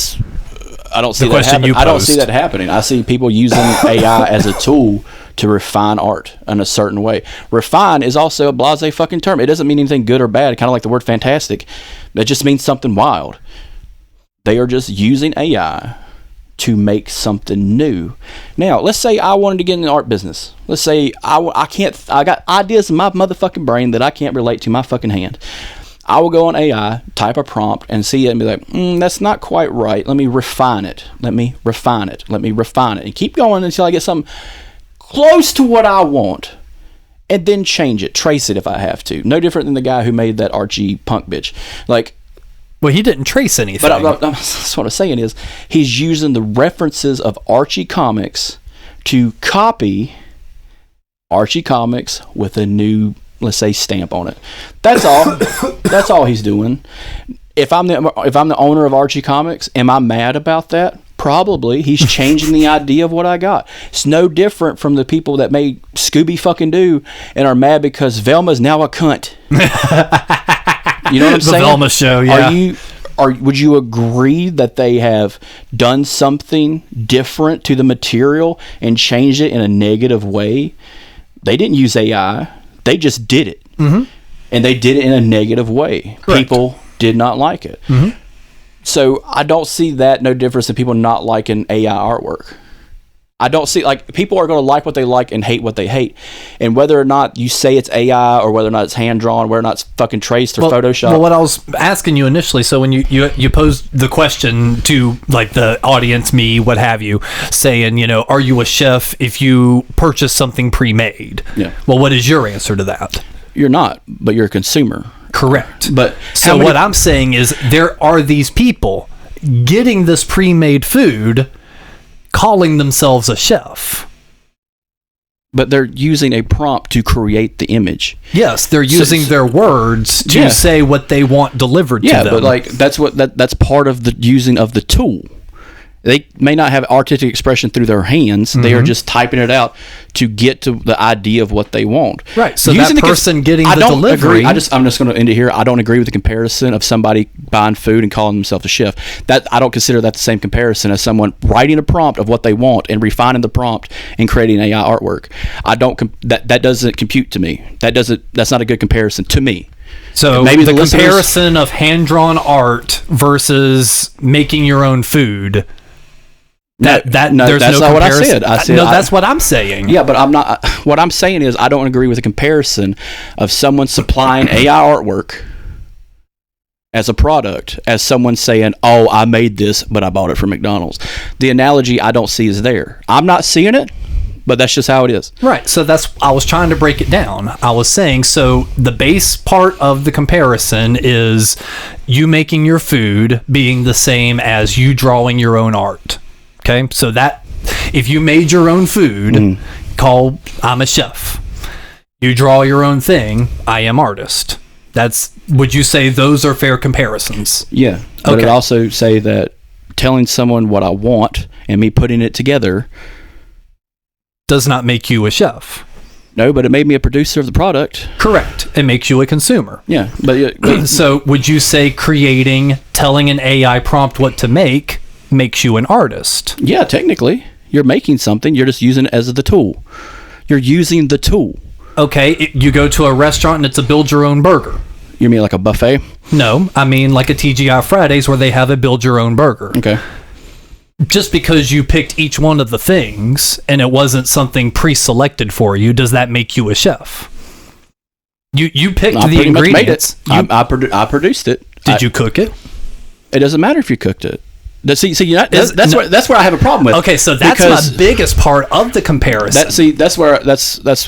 see that happening. I don't see that happening. I see people using AI as a tool to refine art in a certain way. Refine is also a blasé fucking term. It doesn't mean anything good or bad. Kind of like the word fantastic. That just means something wild. They are just using AI to make something new. Now, let's say I wanted to get in the art business. Let's say I got ideas in my motherfucking brain that I can't relate to my fucking hand. I will go on AI, type a prompt, and see it and be like, that's not quite right. Let me refine it. Let me refine it. And keep going until I get something close to what I want. And then change it. Trace it if I have to. No different than the guy who made that Archie punk bitch. Like, well, he didn't trace anything. But that's what I'm saying is he's using the references of Archie comics to copy Archie comics with a new, let's say, stamp on it. That's all. That's all he's doing. If I'm the owner of Archie Comics, am I mad about that? Probably. He's changing the idea of what I got. It's no different from the people that made Scooby fucking Doo and are mad because Velma's now a cunt. You know what I'm saying? The Velma show, yeah. Would you agree that they have done something different to the material and changed it in a negative way? They didn't use AI. They just did it. Mm-hmm. And they did it in a negative way. Correct. People did not like it. Mm-hmm. So I don't see that no difference in people not liking AI artwork. I don't see, like, people are going to like what they like and hate what they hate. And whether or not you say it's AI or whether or not it's hand-drawn, whether or not it's fucking traced or Photoshop. Well, what I was asking you initially, so when you posed the question to, like, the audience, me, what have you, saying, you know, are you a chef if you purchase something pre-made? Yeah. Well, what is your answer to that? You're not, but you're a consumer. Correct. But so what I'm saying is there are these people getting this pre-made food calling themselves a chef. But they're using a prompt to create the image. Yes, they're using their words to say what they want delivered to them. Yeah, but like that's part of the using of the tool. They may not have artistic expression through their hands. Mm-hmm. They are just typing it out to get to the idea of what they want. Right. So using that person getting the delivery. I'm just going to end it here. I don't agree with the comparison of somebody buying food and calling themselves a chef. That I don't consider that the same comparison as someone writing a prompt of what they want and refining the prompt and creating AI artwork. I don't. That doesn't compute to me. That's not a good comparison to me. So maybe the comparison of hand-drawn art versus making your own food. There's that's no not comparison. what I said. That's what I'm saying. Yeah, but I'm not. What I'm saying is I don't agree with the comparison of someone supplying AI artwork as a product as someone saying, "Oh, I made this, but I bought it from McDonald's." The analogy I don't see is there. I'm not seeing it, but that's just how it is. Right. So I was trying to break it down. I was saying, so the base part of the comparison is you making your food being the same as you drawing your own art. Okay, so that if you made your own food, I'm a chef. You draw your own thing, I am artist. Would you say those are fair comparisons? Yeah, but I'd also say that telling someone what I want and me putting it together does not make you a chef. No, but it made me a producer of the product. Correct. It makes you a consumer. Yeah, but so would you say telling an AI prompt what to make makes you an artist? Yeah, technically. You're making something. You're just using it as the tool. You're using the tool. Okay, you go to a restaurant and it's a build-your-own burger. You mean like a buffet? No, I mean like a TGI Fridays where they have a build-your-own burger. Okay. Just because you picked each one of the things and it wasn't something pre-selected for you, does that make you a chef? You picked the ingredients. I produced it. Did you cook it? It doesn't matter if you cooked it. That's where I have a problem with. Okay, so that's my biggest part of the comparison. That's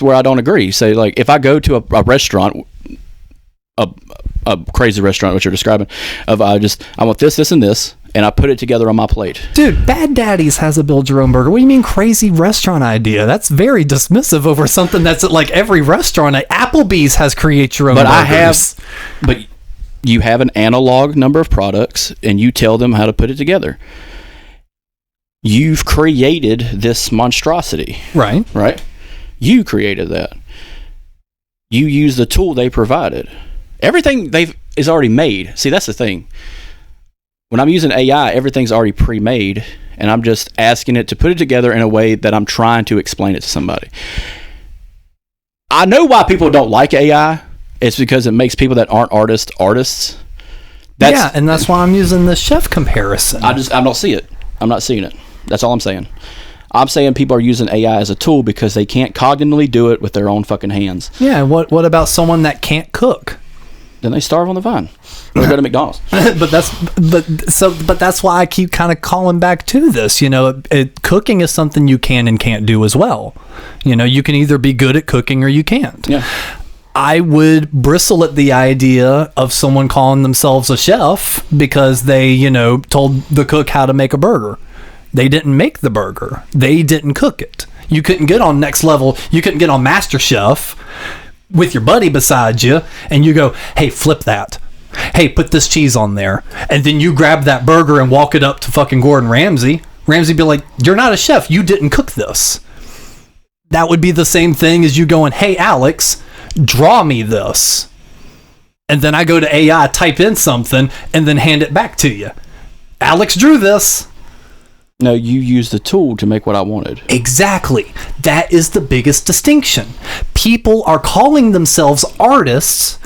where I don't agree. Say, like, if I go to a restaurant, a crazy restaurant, what you're describing, I want this, and this, and I put it together on my plate. Dude, Bad Daddy's has a build your own burger. What do you mean crazy restaurant idea? That's very dismissive over something that's at like every restaurant. Applebee's has create your own burgers. But you have an analog number of products and you tell them how to put it together. You've created this monstrosity. Right. You created that. You use the tool they provided. Everything is already made. See, that's the thing. When I'm using AI, everything's already pre-made, and I'm just asking it to put it together in a way that I'm trying to explain it to somebody. I know why people don't like AI. It's because it makes people that aren't artists. And that's why I'm using the chef comparison. I don't see it. I'm not seeing it. That's all I'm saying. I'm saying people are using AI as a tool because they can't cognitively do it with their own fucking hands. Yeah, what about someone that can't cook? Then they starve on the vine. Or go to McDonald's. but that's why I keep kind of calling back to this. You know, cooking is something you can and can't do as well. You know, you can either be good at cooking or you can't. Yeah. I would bristle at the idea of someone calling themselves a chef because they, told the cook how to make a burger. They didn't make the burger. They didn't cook it. You couldn't get on next level. You couldn't get on Master Chef with your buddy beside you and you go, hey, flip that. Hey, put this cheese on there. And then you grab that burger and walk it up to fucking Gordon Ramsay. Ramsay be like, you're not a chef. You didn't cook this. That would be the same thing as you going, hey, Alex, draw me this. And then I go to AI, type in something, and then hand it back to you. Alex drew this. No, you use the tool to make what I wanted. Exactly. That is the biggest distinction. People are calling themselves artists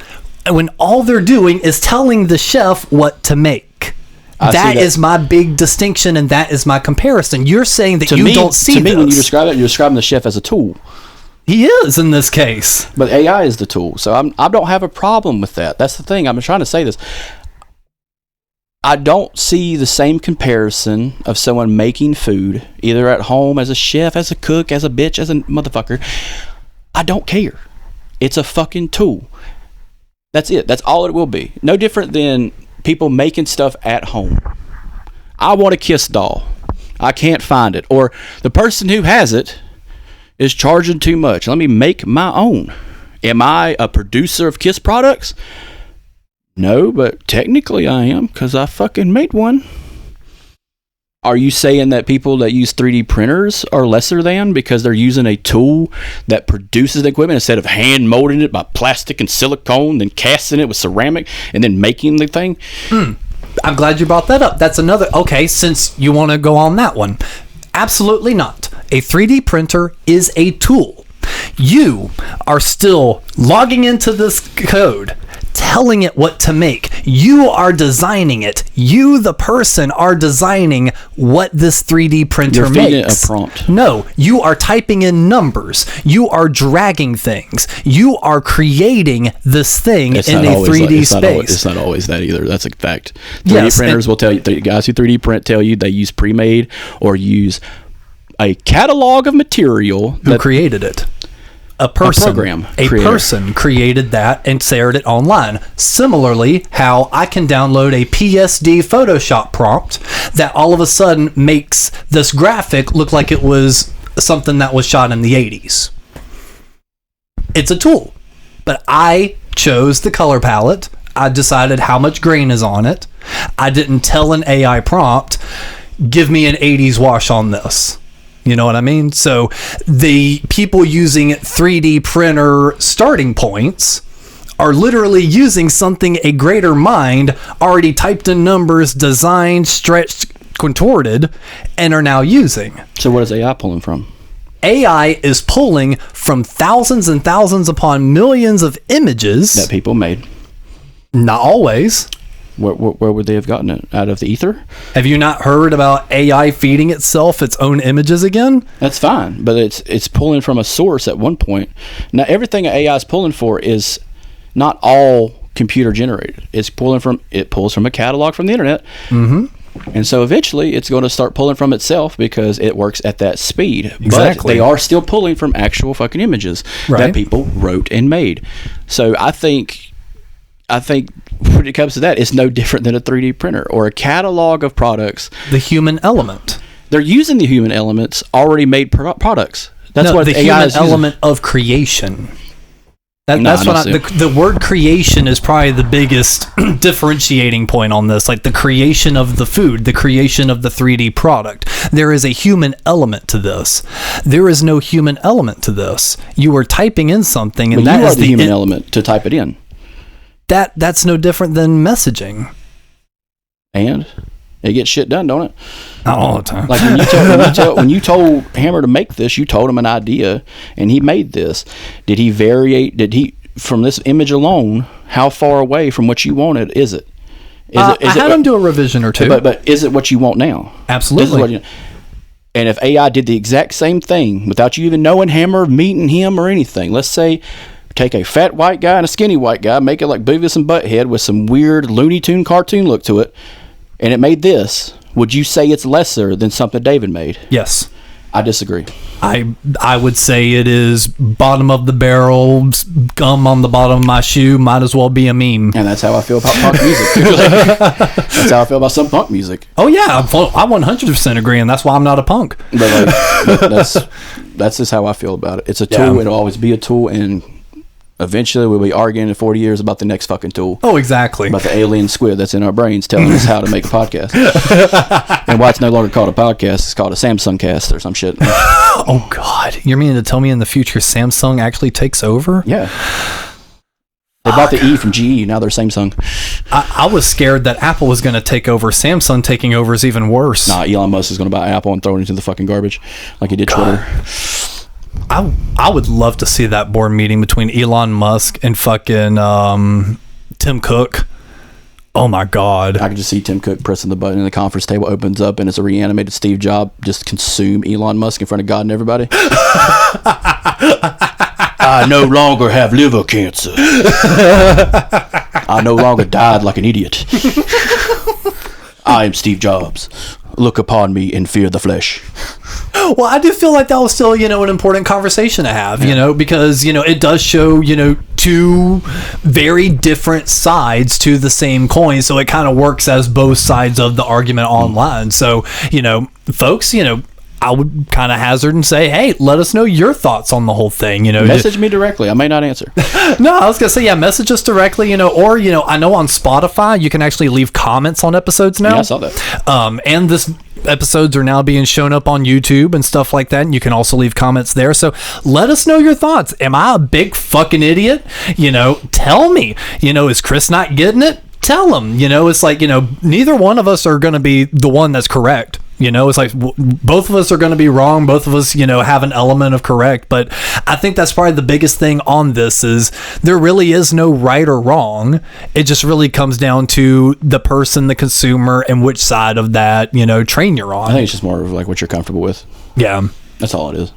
when all they're doing is telling the chef what to make. That is my big distinction, and that is my comparison. You're saying that you don't see this. To me, when you describe it, you're describing the chef as a tool. He is in this case. But AI is the tool. So I don't have a problem with that. That's the thing. I'm trying to say this. I don't see the same comparison of someone making food, either at home as a chef, as a cook, as a bitch, as a motherfucker. I don't care. It's a fucking tool. That's it. That's all it will be. No different than people making stuff at home. I want a Kiss doll. I can't find it. Or the person who has it is charging too much. Let me make my own. Am I a producer of Kiss products? No, but technically I am, because I fucking made one. Are you saying that people that use 3D printers are lesser than because they're using a tool that produces the equipment instead of hand molding it by plastic and silicone, then casting it with ceramic, and then making the thing? I'm glad you brought that up. That's another... Okay, since you want to go on that one. Absolutely not. A 3D printer is a tool. You are still logging into this code, telling it what to make. You are designing it. You, the person, are designing what this 3D printer makes. You're feeding it a prompt. No, you are typing in numbers. You are dragging things. You are creating this thing in a 3D space. It's not always that either. That's a fact. 3D printers will tell you, the guys who 3D print tell you they use pre-made or use a catalog of material. Who created it? A person created that and shared it online. Similarly, how I can download a PSD Photoshop prompt that all of a sudden makes this graphic look like it was something that was shot in the 80s. It's a tool. But I chose the color palette. I decided how much grain is on it. I didn't tell an AI prompt, give me an 80s wash on this. You know what I mean? So the people using 3D printer starting points are literally using something a greater mind already typed in numbers, designed, stretched, contorted, and are now using. So what is AI pulling from? AI is pulling from thousands and thousands upon millions of images. That people made. Not always. Where would they have gotten it? Out of the ether? Have you not heard about AI feeding itself its own images again? That's fine, but it's pulling from a source at one point. Now, everything AI is pulling for is not all computer generated. It pulls from a catalog from the internet. Mm-hmm. And so eventually it's going to start pulling from itself because it works at that speed. Exactly. But they are still pulling from actual fucking images that people wrote and made. So I think when it comes to that, it's no different than a 3D printer or a catalog of products. The human element. They're using the human elements, already made products. That's what the AI human element of creation. That's what the word creation is probably the biggest differentiating point on this. Like the creation of the food, the creation of the 3D product. There is a human element to this. There is no human element to this. You are typing in something, and that is the human element to type it in. That's no different than messaging. And it gets shit done, don't it? Not all the time. Like when you told Hammer to make this, you told him an idea, and he made this. Did he variate? Did he, from this image alone, how far away from what you wanted is it? I had him do a revision or two. But is it what you want now? Absolutely. And if AI did the exact same thing without you even knowing Hammer, meeting him, or anything, let's say, take a fat white guy and a skinny white guy, make it like Beavis and Butthead with some weird Looney Tune cartoon look to it, and it made this. Would you say it's lesser than something David made? Yes. I disagree. I would say it is bottom of the barrel, gum on the bottom of my shoe, might as well be a meme. And that's how I feel about punk music. That's how I feel about some punk music. Oh yeah, I 100% agree, and that's why I'm not a punk. But that's just how I feel about it. It's a tool. Yeah. It'll always be a tool, and eventually we'll be arguing in 40 years about the next fucking tool. Oh, exactly. About the alien squid that's in our brains telling us how to make a podcast. And why it's no longer called a podcast, it's called a Samsung cast or some shit. Oh, God. You're meaning to tell me in the future Samsung actually takes over? Yeah. They bought the E from GE, now they're Samsung. I was scared that Apple was going to take over. Samsung taking over is even worse. Nah, Elon Musk is going to buy Apple and throw it into the fucking garbage like he did Twitter. I would love to see that board meeting between Elon Musk and fucking Tim Cook Oh my God. I can just see Tim Cook pressing the button and the conference table opens up and it's a reanimated Steve Jobs just consume Elon Musk in front of God and everybody. I no longer have liver cancer. I no longer died like an idiot. I am Steve Jobs. Look upon me and fear the flesh. Well, I do feel like that was still, an important conversation to have, because, it does show, two very different sides to the same coin. So it kind of works as both sides of the argument online. So, folks, I would kind of hazard and say, hey, let us know your thoughts on the whole thing. Message me directly. I may not answer. No, I was going to say, message us directly, or, I know on Spotify, you can actually leave comments on episodes now. Yeah, I saw that. And this episodes are now being shown up on YouTube and stuff like that. And you can also leave comments there. So let us know your thoughts. Am I a big fucking idiot? Tell me, is Chris not getting it? Tell him, it's like, neither one of us are going to be the one that's correct. It's like both of us are going to be wrong. Both of us, have an element of correct. But I think that's probably the biggest thing on this is there really is no right or wrong. It just really comes down to the person, the consumer, and which side of that, train you're on. I think it's just more of like what you're comfortable with. Yeah. That's all it is.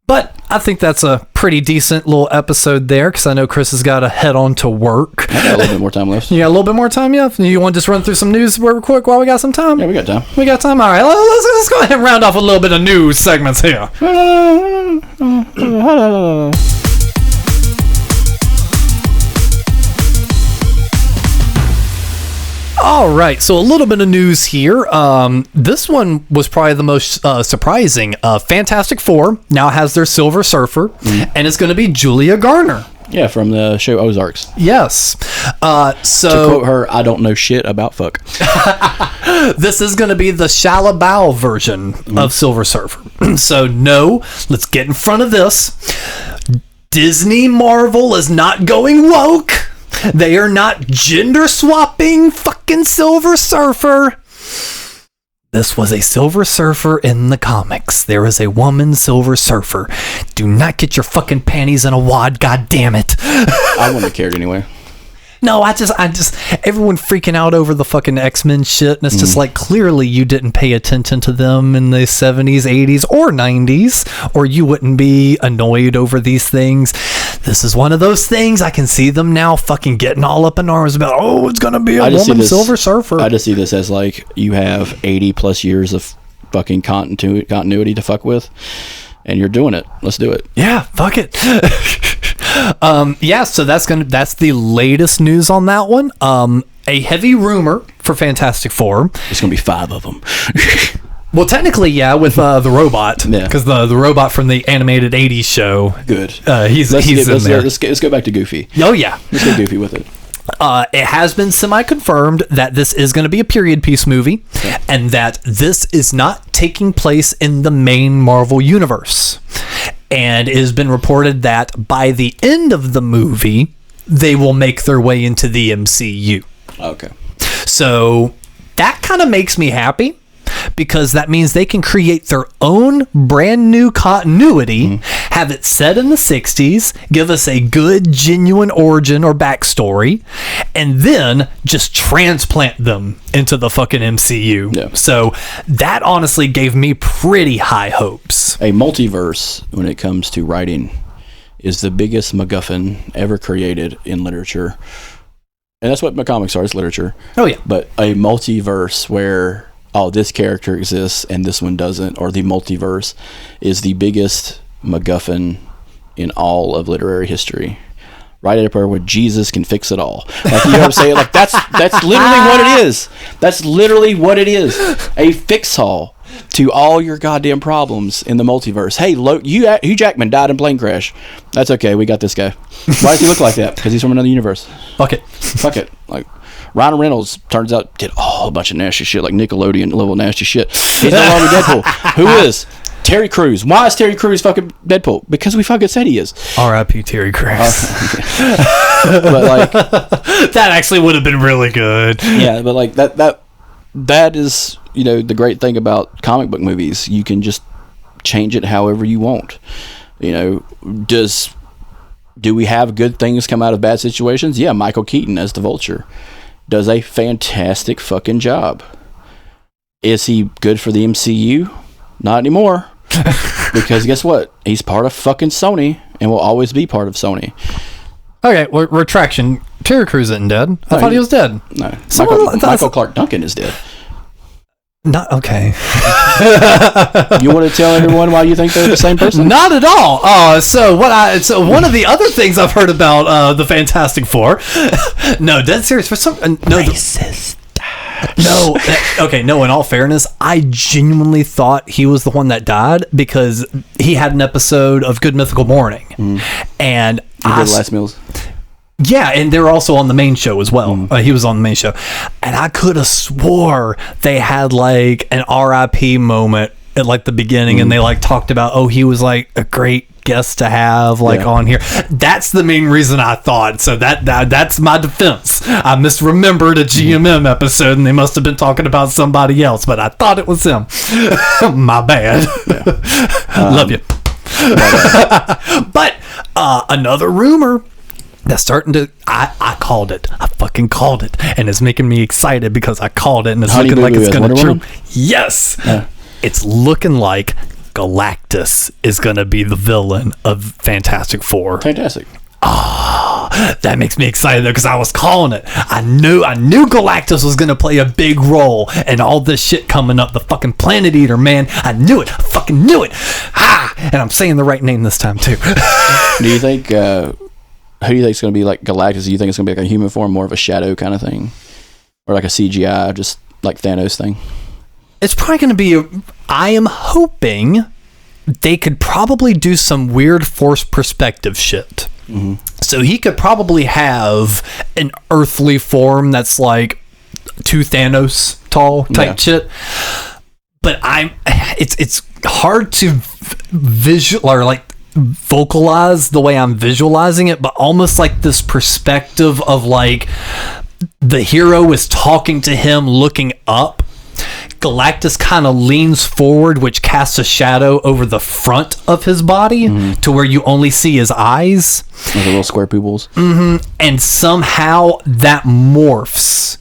But I think that's a pretty decent little episode there because I know Chris has got to head on to work. I got a little bit more time left. You got a little bit more time, yeah? You want to just run through some news real quick while we got some time? Yeah, we got time. We got time? All right, let's go ahead and round off with a little bit of news segments here. All right, so a little bit of news here. This one was probably the most surprising. Fantastic Four now has their Silver Surfer, and it's going to be Julia Garner. Yeah, from the show Ozarks. Yes. So to quote her, I don't know shit about fuck. This is going to be the Shalabao version of Silver Surfer. So no, let's get in front of this. Disney Marvel is not going woke. They are not gender swapping fucking Silver Surfer. This was a Silver Surfer in the comics. There is a woman Silver Surfer. Do not get your fucking panties in a wad, god damn it. I wouldn't have cared anyway. No, I just everyone freaking out over the fucking X-Men shit, and it's just like, clearly you didn't pay attention to them in the 70s, 80s, or 90s, or you wouldn't be annoyed over these things. This is one of those things. I can see them now fucking getting all up in arms about, oh, it's gonna be a woman Silver Surfer. I just see this as like, you have 80 plus years of fucking continuity to fuck with, and you're doing it. Let's do it. Yeah, fuck it. Yeah, so that's the latest news on that one. A heavy rumor for Fantastic Four. There's gonna be 5 of them. Well, technically, yeah, with the robot, because the robot from the animated 80s show. Good. He's in there. Let's go back to Goofy. Oh yeah, let's go Goofy with it. It has been semi-confirmed that this is going to be a period piece movie, and that this is not taking place in the main Marvel universe. And it has been reported that by the end of the movie, they will make their way into the MCU. Okay. So that kind of makes me happy, because that means they can create their own brand new continuity, have it set in the 60s, give us a good, genuine origin or backstory, and then just transplant them into the fucking MCU. Yeah. So that honestly gave me pretty high hopes. A multiverse, when it comes to writing, is the biggest MacGuffin ever created in literature. And that's what comics are, it's literature. Oh, yeah. But a multiverse where, oh, this character exists and this one doesn't, or the multiverse, is the biggest MacGuffin in all of literary history. Right up there where Jesus can fix it all. Like, you know what I'm saying? Like, that's literally what it is. That's literally what it is. A fix-all to all your goddamn problems in the multiverse. Hey, Hugh Jackman died in plane crash. That's okay. We got this guy. Why does he look like that? Because he's from another universe. Fuck it. Fuck it. Like, Ryan Reynolds, turns out, did a bunch of nasty shit, like Nickelodeon level nasty shit. He's no longer Deadpool. Who is? Terry Crews. Why is Terry Crews fucking Deadpool? Because we fucking said he is. R.I.P. Terry Crews. But like, that actually would have been really good. Yeah, but like that is, you know, the great thing about comic book movies. You can just change it however you want. You know, do we have good things come out of bad situations? Yeah, Michael Keaton as the Vulture. does a fantastic fucking job. Is he good for the MCU? Not anymore. Because guess what? He's part of fucking Sony and will always be part of Sony. Okay, well, retraction. Terry Crews isn't dead. I thought he was dead. No. Michael Clark Duncan is dead. Not okay. You want to tell everyone why you think they're the same person? Not at all. So one of the other things I've heard about the Fantastic Four. No, dead serious. For some racist. No, in all fairness, I genuinely thought he was the one that died because he had an episode of Good Mythical Morning. And he did Last Meals. Yeah, and they were also on the main show as well. He was on the main show. And I could have swore they had like an RIP moment at like the beginning and they like talked about, oh, he was like a great guest to have like on here. That's the main reason I thought. So that's my defense. I misremembered a GMM episode and they must have been talking about somebody else, but I thought it was him. My bad. Love you. But another rumor that's starting to I called it. I fucking called it. And it's making me excited because I called it and it's looking like it's gonna true. Yes. Yeah. It's looking like Galactus is gonna be the villain of Fantastic Four. Fantastic. Oh, that makes me excited though, because I was calling it. I knew Galactus was gonna play a big role and all this shit coming up. The fucking Planet Eater, man. I knew it. I fucking knew it. And I'm saying the right name this time too. Do you think who do you think is going to be like Galactus? Do you think it's going to be like a human form, more of a shadow kind of thing? Or like a CGI, just like Thanos thing? It's probably going to be I am hoping they could probably do some weird forced perspective shit. Mm-hmm. So he could probably have an earthly form that's like 2 Thanos tall type shit. But it's hard to visual or like vocalize the way I'm visualizing it, but almost like this perspective of like the hero is talking to him looking up. Galactus kind of leans forward, which casts a shadow over the front of his body to where you only see his eyes. Like the little square pupils. And somehow that morphs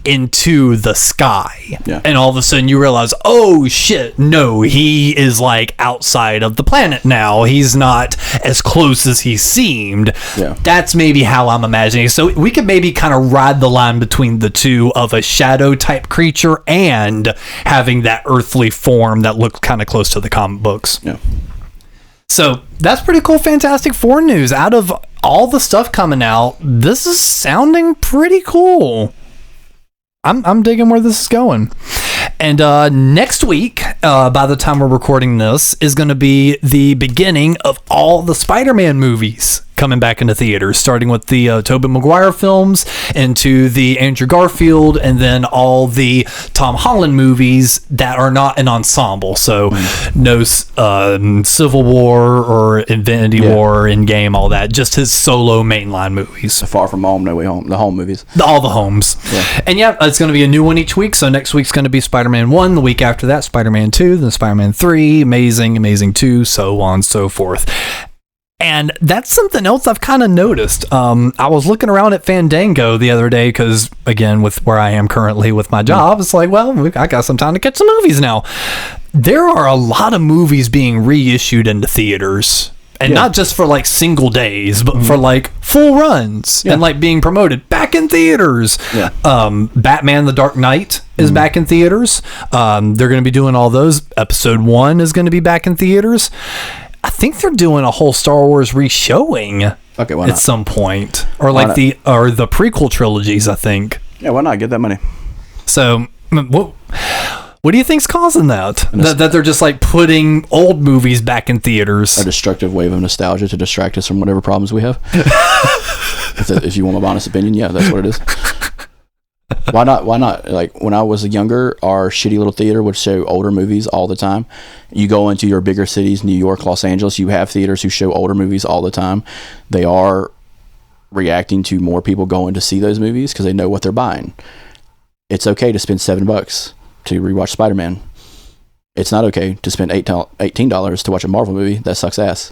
into the sky. Yeah. And all of a sudden you realize, oh shit, no, he is like outside of the planet now. He's not as close as he seemed. Yeah. That's maybe how I'm imagining it. So we could maybe kind of ride the line between the two of a shadow type creature and having that earthly form that looks kind of close to the comic books. Yeah. So that's pretty cool Fantastic Four news. Out of all the stuff coming out, this is sounding pretty cool. I'm digging where this is going. And next week, by the time we're recording this, is going to be the beginning of all the Spider-Man movies coming back into theaters, starting with the Tobey Maguire films, into the Andrew Garfield, and then all the Tom Holland movies that are not an ensemble. So no Civil War or Infinity War, Endgame, all that. Just his solo mainline movies. Far From Home, No Way Home. The home movies. All the homes. Yeah. And it's going to be a new one each week. So next week's going to be Spider-Man 1. The week after that, Spider-Man 2. Then Spider-Man 3. Amazing 2. So on and so forth. And that's something else I've kind of noticed. I was looking around at Fandango the other day because, again, with where I am currently with my job, it's like, well, I got some time to catch some movies now. There are a lot of movies being reissued into theaters. And not just for like single days, but for like full runs and like being promoted back in theaters. Yeah. Batman The Dark Knight is back in theaters. They're going to be doing all those. Episode 1 is going to be back in theaters. I think they're doing a whole Star Wars re-showing at some point, or like the prequel trilogies. I think. Yeah, why not get that money? So, what do you think's causing that? That they're just like putting old movies back in theaters? A destructive wave of nostalgia to distract us from whatever problems we have. If you want my honest opinion, yeah, that's what it is. Why not? Like when I was younger, our shitty little theater would show older movies all the time. You go into your bigger cities, New York, Los Angeles, you have theaters who show older movies all the time. They are reacting to more people going to see those movies because they know what they're buying. It's okay to spend $7 to rewatch Spider-Man. It's not okay to spend $18 to watch a Marvel movie that sucks ass.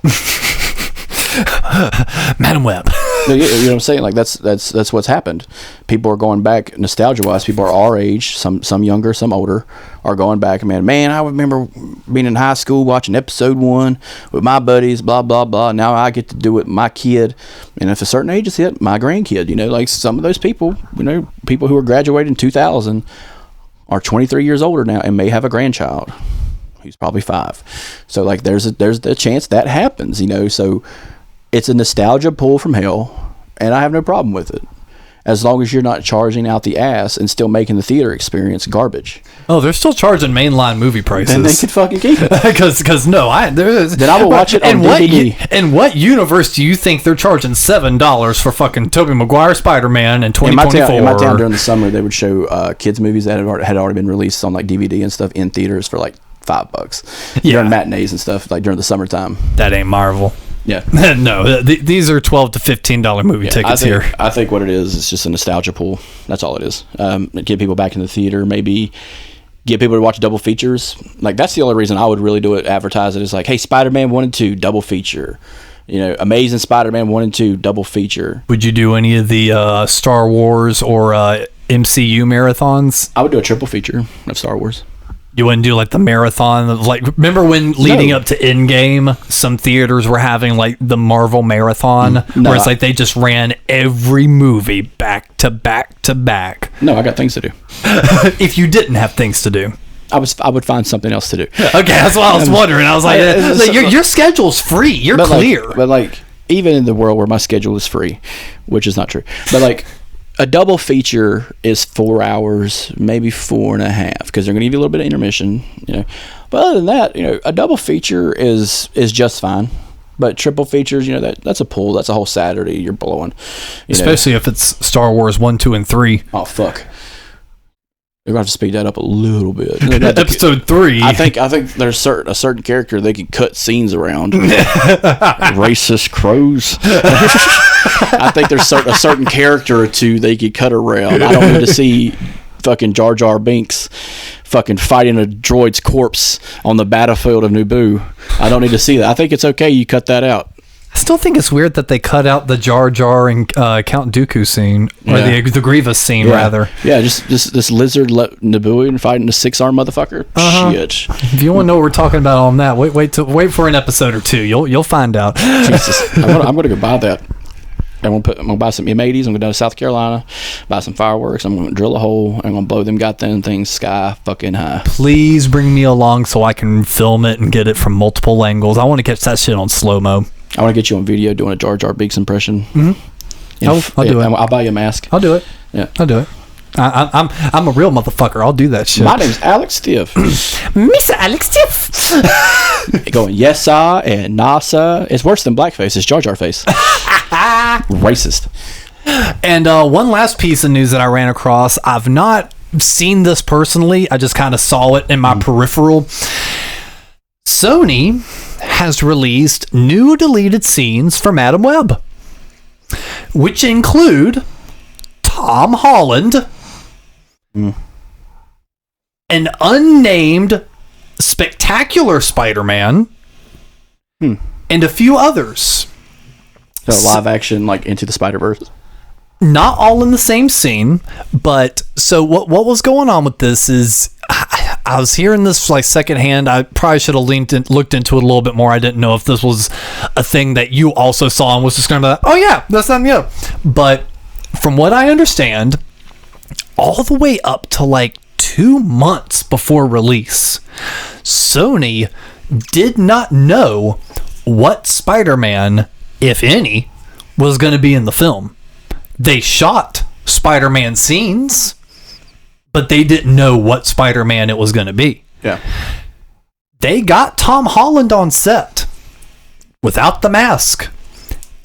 Madam Web. You know what I'm saying? Like that's what's happened. People are going back nostalgia-wise. People are our age, some younger, some older, are going back. Man, I remember being in high school watching episode 1 with my buddies. Blah blah blah. Now I get to do it with my kid, and if a certain age is hit, my grandkid. You know, like some of those people. You know, people who were graduated in 2000 are 23 years older now and may have a grandchild who's probably 5. So like, there's a chance that happens. You know, so. It's a nostalgia pull from hell, and I have no problem with it, as long as you're not charging out the ass and still making the theater experience garbage. Oh, they're still charging mainline movie prices. Then they could fucking keep it. Because no, then I will watch it on DVD. In what universe do you think they're charging $7 for fucking Tobey Maguire Spider-Man in 2024? In my town during the summer, they would show kids movies that had already been released on like DVD and stuff in theaters for like $5 during matinees and stuff, like during the summertime. That ain't Marvel. Yeah. No, these are $12 to $15 movie tickets here. I think what it is just a nostalgia pool. That's all it is. Get people back in the theater, maybe get people to watch double features. Like, that's the only reason I would really do it, advertise it. Is like, hey, Spider-Man 1 and 2, double feature. You know, Amazing Spider-Man 1 and 2, double feature. Would you do any of the Star Wars or MCU marathons? I would do a triple feature of Star Wars. You wouldn't do like the marathon of, like, remember when leading up to Endgame, some theaters were having like the Marvel marathon, where it's like they just ran every movie back to back to back. No, I got things to do. If you didn't have things to do, I would find something else to do. Okay, that's what I was wondering. I was like, your schedule's free. You're clear. But like, even in the world where my schedule is free, which is not true, but like, a double feature is 4 hours, maybe 4.5, because they're going to give you a little bit of intermission, you know. But other than that, you know, a double feature is just fine. But triple features, you know, that's a pull. That's a whole Saturday you're blowing. Especially if it's Star Wars 1, 2, and 3. Oh, fuck. You're going to have to speed that up a little bit. Episode 3. I think there's a certain character they can cut scenes around. Racist crows. I think there's a certain character or two they could cut around. I don't need to see fucking Jar Jar Binks fucking fighting a droid's corpse on the battlefield of Naboo. I don't need to see that. I think it's okay you cut that out. I still think it's weird that they cut out the Jar Jar and Count Dooku scene, or the Grievous scene, rather. Yeah, just this lizard Nabooian fighting a 6-arm motherfucker. Shit. If you want to know what we're talking about on that, wait for an episode or two. You'll find out. Jesus, I'm gonna go buy that. I'm gonna buy some M80s. I'm gonna go to South Carolina, buy some fireworks. I'm gonna drill a hole. I'm gonna blow them goddamn things sky fucking high. Please bring me along so I can film it and get it from multiple angles. I want to catch that shit on slow mo. I want to get you on video doing a Jar Jar Binks impression. Mm-hmm. I'll do it. I'll buy you a mask. I'll do it. Yeah, I'll do it. I'm a real motherfucker. I'll do that shit. My name's Alex Stiff. Mr. Alex Stiff. Going yes sir and nah sir. It's worse than blackface. It's Jar Jar face. Racist. And one last piece of news that I ran across. I've not seen this personally. I just kind of saw it in my peripheral. Sony has released new deleted scenes for Madam Web, which include Tom Holland, an unnamed Spectacular Spider-Man, and a few others. So live action, like Into the Spider-Verse. Not all in the same scene, but so what was going on with this is I was hearing this like secondhand. I probably should have looked into it a little bit more. I didn't know if this was a thing that you also saw and was just kind of like, oh yeah, that's not yeah. But from what I understand, all the way up to like 2 months before release, Sony did not know what Spider-Man, if any, was going to be in the film. They shot Spider-Man scenes, but they didn't know what Spider-Man it was going to be. Yeah. They got Tom Holland on set without the mask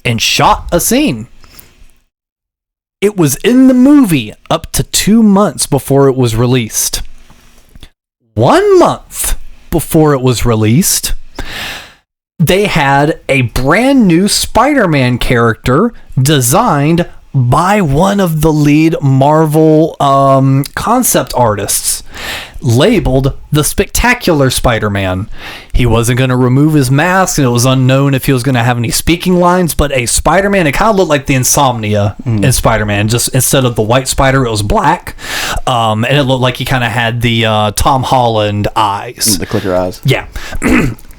and shot a scene. It was in the movie up to 2 months before it was released. 1 month before it was released, they had a brand new Spider-Man character designed by one of the lead Marvel concept artists, labeled the Spectacular Spider-Man. He wasn't going to remove his mask, and it was unknown if he was going to have any speaking lines, but a Spider-Man, it kind of looked like the Insomnia in Spider-Man, just instead of the white spider, it was black, and it looked like he kind of had the Tom Holland eyes. The clicker eyes. Yeah.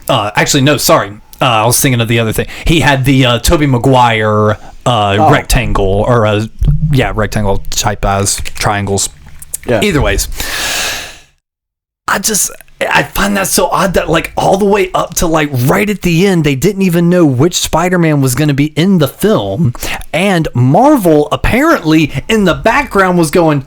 Actually, no, sorry. I was thinking of the other thing. He had the Tobey Maguire rectangle, or rectangle type eyes, triangles. Yeah. Either ways, I find that so odd that like all the way up to like right at the end, they didn't even know which Spider-Man was going to be in the film, and Marvel apparently in the background was going,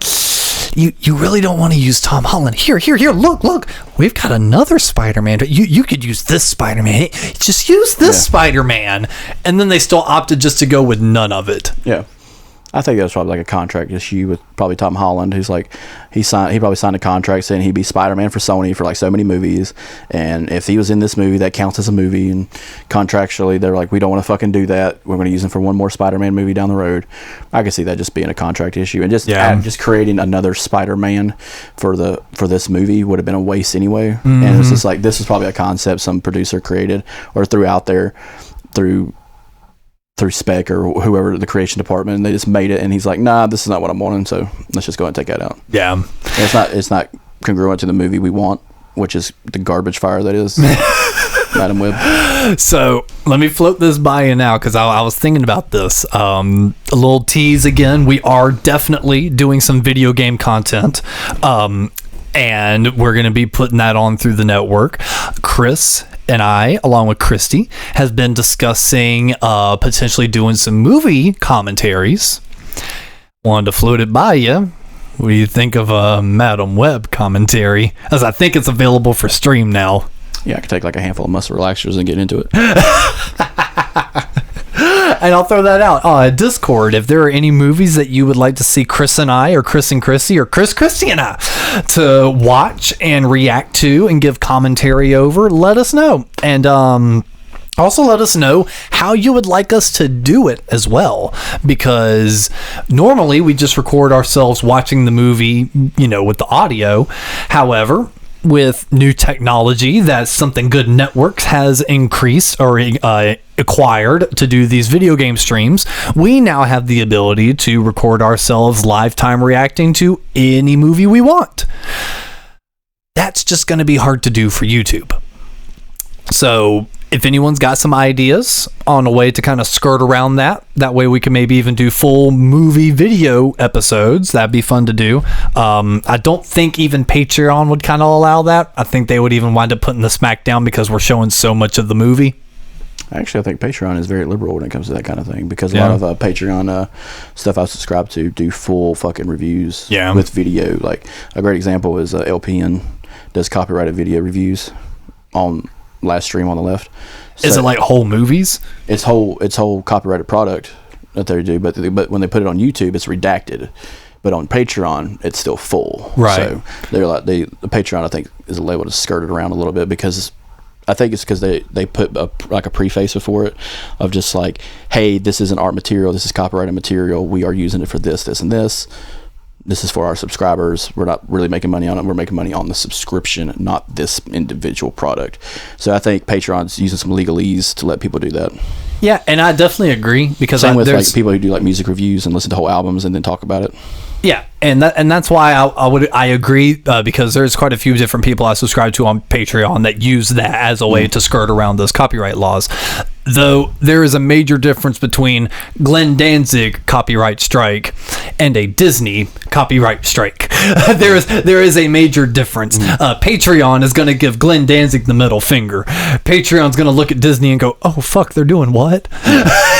You really don't want to use Tom Holland. Here, look. We've got another Spider-Man. You could use this Spider-Man. Just use this Spider-Man. And then they still opted just to go with none of it. Yeah. I think that was probably like a contract issue with probably Tom Holland, who's like, he probably signed a contract saying he'd be Spider-Man for Sony for like so many movies, and if he was in this movie, that counts as a movie, and contractually they're like, we don't want to fucking do that. We're going to use him for one more Spider-Man movie down the road. I can see that just being a contract issue, and just creating another Spider-Man for this movie would have been a waste anyway. Mm-hmm. And it's just like, this is probably a concept some producer created or threw out there through spec or whoever, the creation department, and they just made it, and he's like, nah, this is not what I'm wanting, so let's just go ahead and take that out. Yeah. And it's not congruent to the movie we want, which is the garbage fire that is Madam Web. So let me float this by you now, because I was thinking about this. A little tease again, we are definitely doing some video game content, and we're going to be putting that on through the network. Chris and I, along with Christy, has been discussing potentially doing some movie commentaries. Wanted to float it by you. What do you think of a Madam Web commentary? As I think it's available for stream now. Yeah, I could take like a handful of muscle relaxers and get into it. And I'll throw that out. Discord, if there are any movies that you would like to see Chris and I, or Chris and Christy, or Christy and I to watch and react to and give commentary over, let us know. And also let us know how you would like us to do it as well, because normally we just record ourselves watching the movie, with the audio. However, with new technology that Something Good Networks has increased or acquired to do these video game streams, we now have the ability to record ourselves live time reacting to any movie we want. That's just going to be hard to do for YouTube. So if anyone's got some ideas on a way to kind of skirt around that way we can maybe even do full movie video episodes, that'd be fun to do. I don't think even Patreon would kind of allow that. I think they would even wind up putting the smack down because we're showing so much of the movie. Actually, I think Patreon is very liberal when it comes to that kind of thing, because a lot of Patreon stuff I subscribe to do full fucking reviews with video. Like a great example is LPN does copyrighted video reviews on last stream on the left. So is it like whole movies? It's whole copyrighted product that they do, but when they put it on YouTube, it's redacted. But on Patreon, it's still full. Right. So they're like the Patreon, I think, is able to skirt it around a little bit, because I think it's because they put a preface before it of just like, hey, this isn't art material, this is copyrighted material. We are using it for this, this, and this. This is for our subscribers. We're not really making money on it. We're making money on the subscription, not this individual product. So I think Patreon's using some legalese to let people do that. Yeah, and I definitely agree, because same with like people who do like music reviews and listen to whole albums and then talk about it. Yeah, and that's why I agree, because there's quite a few different people I subscribe to on Patreon that use that as a way to skirt around those copyright laws. Though there is a major difference between Glenn Danzig copyright strike and a Disney copyright strike. There is a major difference. Patreon is going to give Glenn Danzig the middle finger. Patreon's going to look at Disney and go, "Oh fuck, they're doing what?"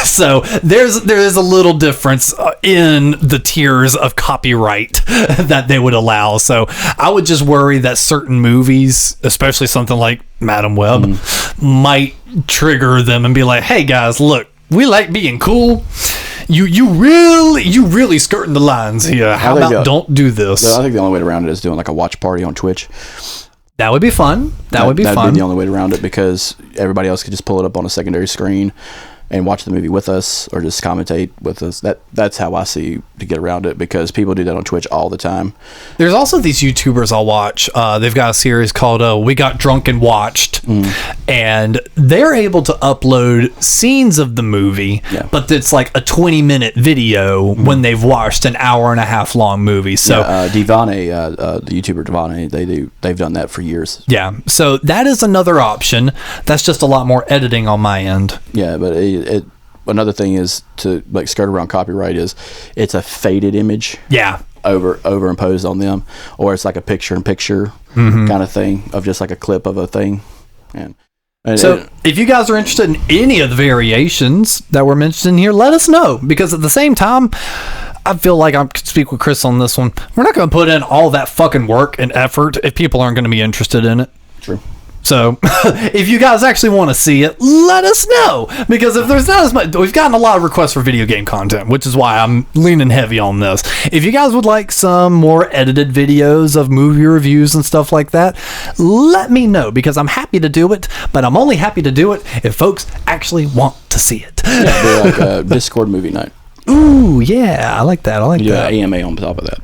So there is a little difference in the tiers of copyright that they would allow. So I would just worry that certain movies, especially something like Madam Web, might trigger them and be like, "Hey guys, look, we like being cool. You really skirting the lines here. How about don't do this?" I think the only way around it is doing like a watch party on Twitch. That would be fun. That'd be the only way around it, because everybody else could just pull it up on a secondary screen and watch the movie with us or just commentate with us. That's how I see to get around it, because people do that on Twitch all the time. There's also these YouTubers I'll watch. They've got a series called We Got Drunk and Watched, and they're able to upload scenes of the movie, but it's like a 20-minute video when they've watched an hour and a half long movie. So Devane, the YouTuber Devane, they've done that for years. Yeah, so that is another option. That's just a lot more editing on my end. Yeah, but another thing is to like skirt around copyright is it's a faded image. Yeah. Overimposed on them, or it's like a picture-in-picture kind of thing of just like a clip of a thing. And so if you guys are interested in any of the variations that were mentioned here, let us know, because at the same time, I feel like I could speak with Chris on this one. We're not going to put in all that fucking work and effort if people aren't going to be interested in it. True. So if you guys actually want to see it, let us know, because if there's not as much, we've gotten a lot of requests for video game content, which is why I'm leaning heavy on this. If you guys would like some more edited videos of movie reviews and stuff like that, let me know, because I'm happy to do it, but I'm only happy to do it if folks actually want to see it. Yeah, they're like a Discord movie night. Ooh, yeah, I like that. I like that. Yeah, AMA on top of that.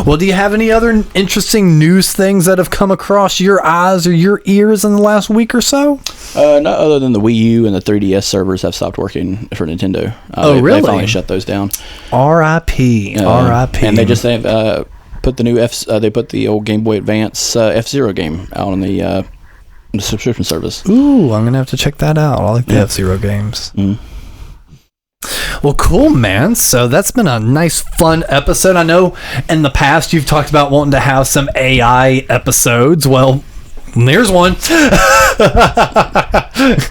Well, do you have any other interesting news things that have come across your eyes or your ears in the last week or so? Not other than the Wii U and the 3DS servers have stopped working for Nintendo. Really? They finally shut those down. R.I.P. R.I.P. And they just put the new they put the old Game Boy Advance F-Zero game out on the subscription service. Ooh, I'm gonna have to check that out. I like the F-Zero games. Well, cool, man. So that's been a nice, fun episode. I know in the past you've talked about wanting to have some AI episodes. Well, there's one.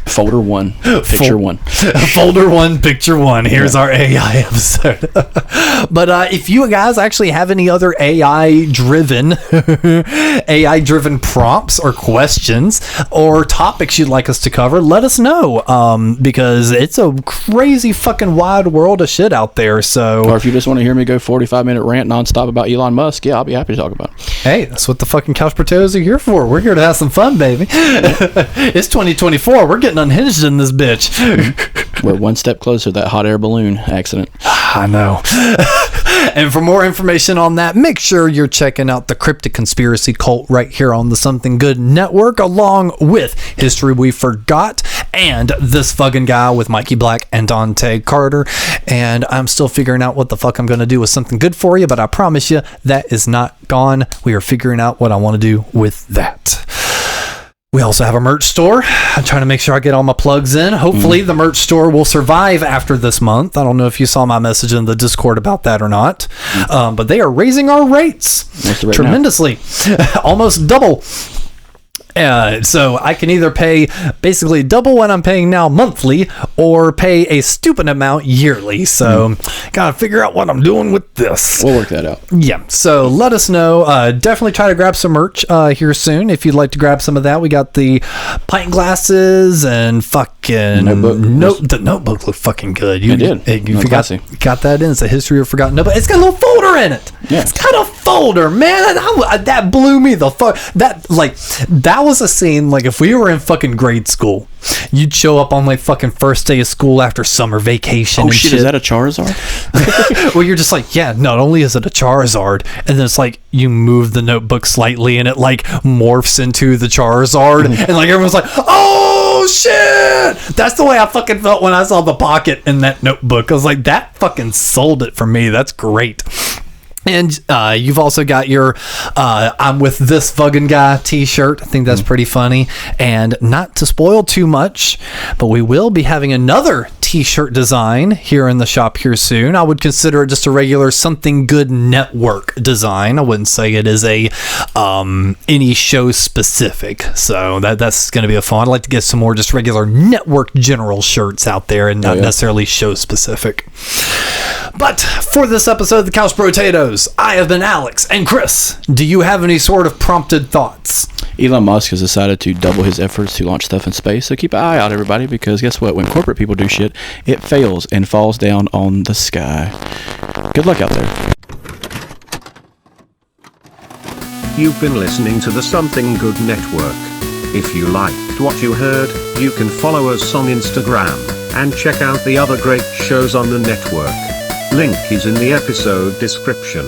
Folder 1, picture 1. Folder 1, picture 1. Here's our AI episode. But if you guys actually have any other AI-driven prompts or questions or topics you'd like us to cover, let us know, because it's a crazy fucking wide world of shit out there. So, or if you just want to hear me go 45-minute rant nonstop about Elon Musk, I'll be happy to talk about it. Hey, that's what the fucking Couch Brotatos are here for. We're here to have some fun, baby. It's 2024. We're getting unhinged in this bitch. We're one step closer to that hot air balloon accident. I know. And for more information on that, make sure you're checking out the Cryptic Conspiracy Cult right here on the Something Good Network, along with History We Forgot and This Fucking Guy with Mikey Black and Dante Carter. And I'm still figuring out what the fuck I'm going to do with Something Good for you, but I promise you that is not gone. We are figuring out what I want to do with that. We also have a merch store. I'm trying to make sure I get all my plugs in. Hopefully the merch store will survive after this month. I don't know if you saw my message in the Discord about that or not. But they are raising our rates tremendously. Almost double. So I can either pay basically double what I'm paying now monthly, or pay a stupid amount yearly. So gotta figure out what I'm doing with this. We'll work that out. Yeah. So let us know. Definitely try to grab some merch here soon if you'd like to grab some of that. We got the pint glasses and fucking notebook. The notebook looked fucking good. You got that in. It's a History of Forgotten Notebook. It's got a little folder in it. Yeah. It's got a folder, man. That blew me the fuck. That was a scene, like if we were in fucking grade school, you'd show up on like fucking first day of school after summer vacation. Oh shit, is that a Charizard? Well, you're just like, yeah, not only is it a Charizard, and then it's like you move the notebook slightly and it like morphs into the Charizard, and like everyone's like, oh shit. That's the way I fucking felt when I saw the pocket in that notebook. I was like, that fucking sold it for me. That's great. And you've also got your I'm with this fucking guy t-shirt. I think that's pretty funny. And not to spoil too much, but we will be having another t-shirt design here in the shop here soon. I would consider it just a regular Something Good Network design. I wouldn't say it is a any show specific. So that's going to be a fun. I'd like to get some more just regular network general shirts out there and not necessarily show specific. But for this episode of the Couch Brotatos, I have been Alex and Chris. Do you have any sort of prompted thoughts? Elon Musk has decided to double his efforts to launch stuff in space, so keep an eye out, everybody, because guess what? When corporate people do shit, it fails and falls down on the sky. Good luck out there. You've been listening to the Something Good Network. If you liked what you heard, you can follow us on Instagram, and check out the other great shows on the network. Link is in the episode description.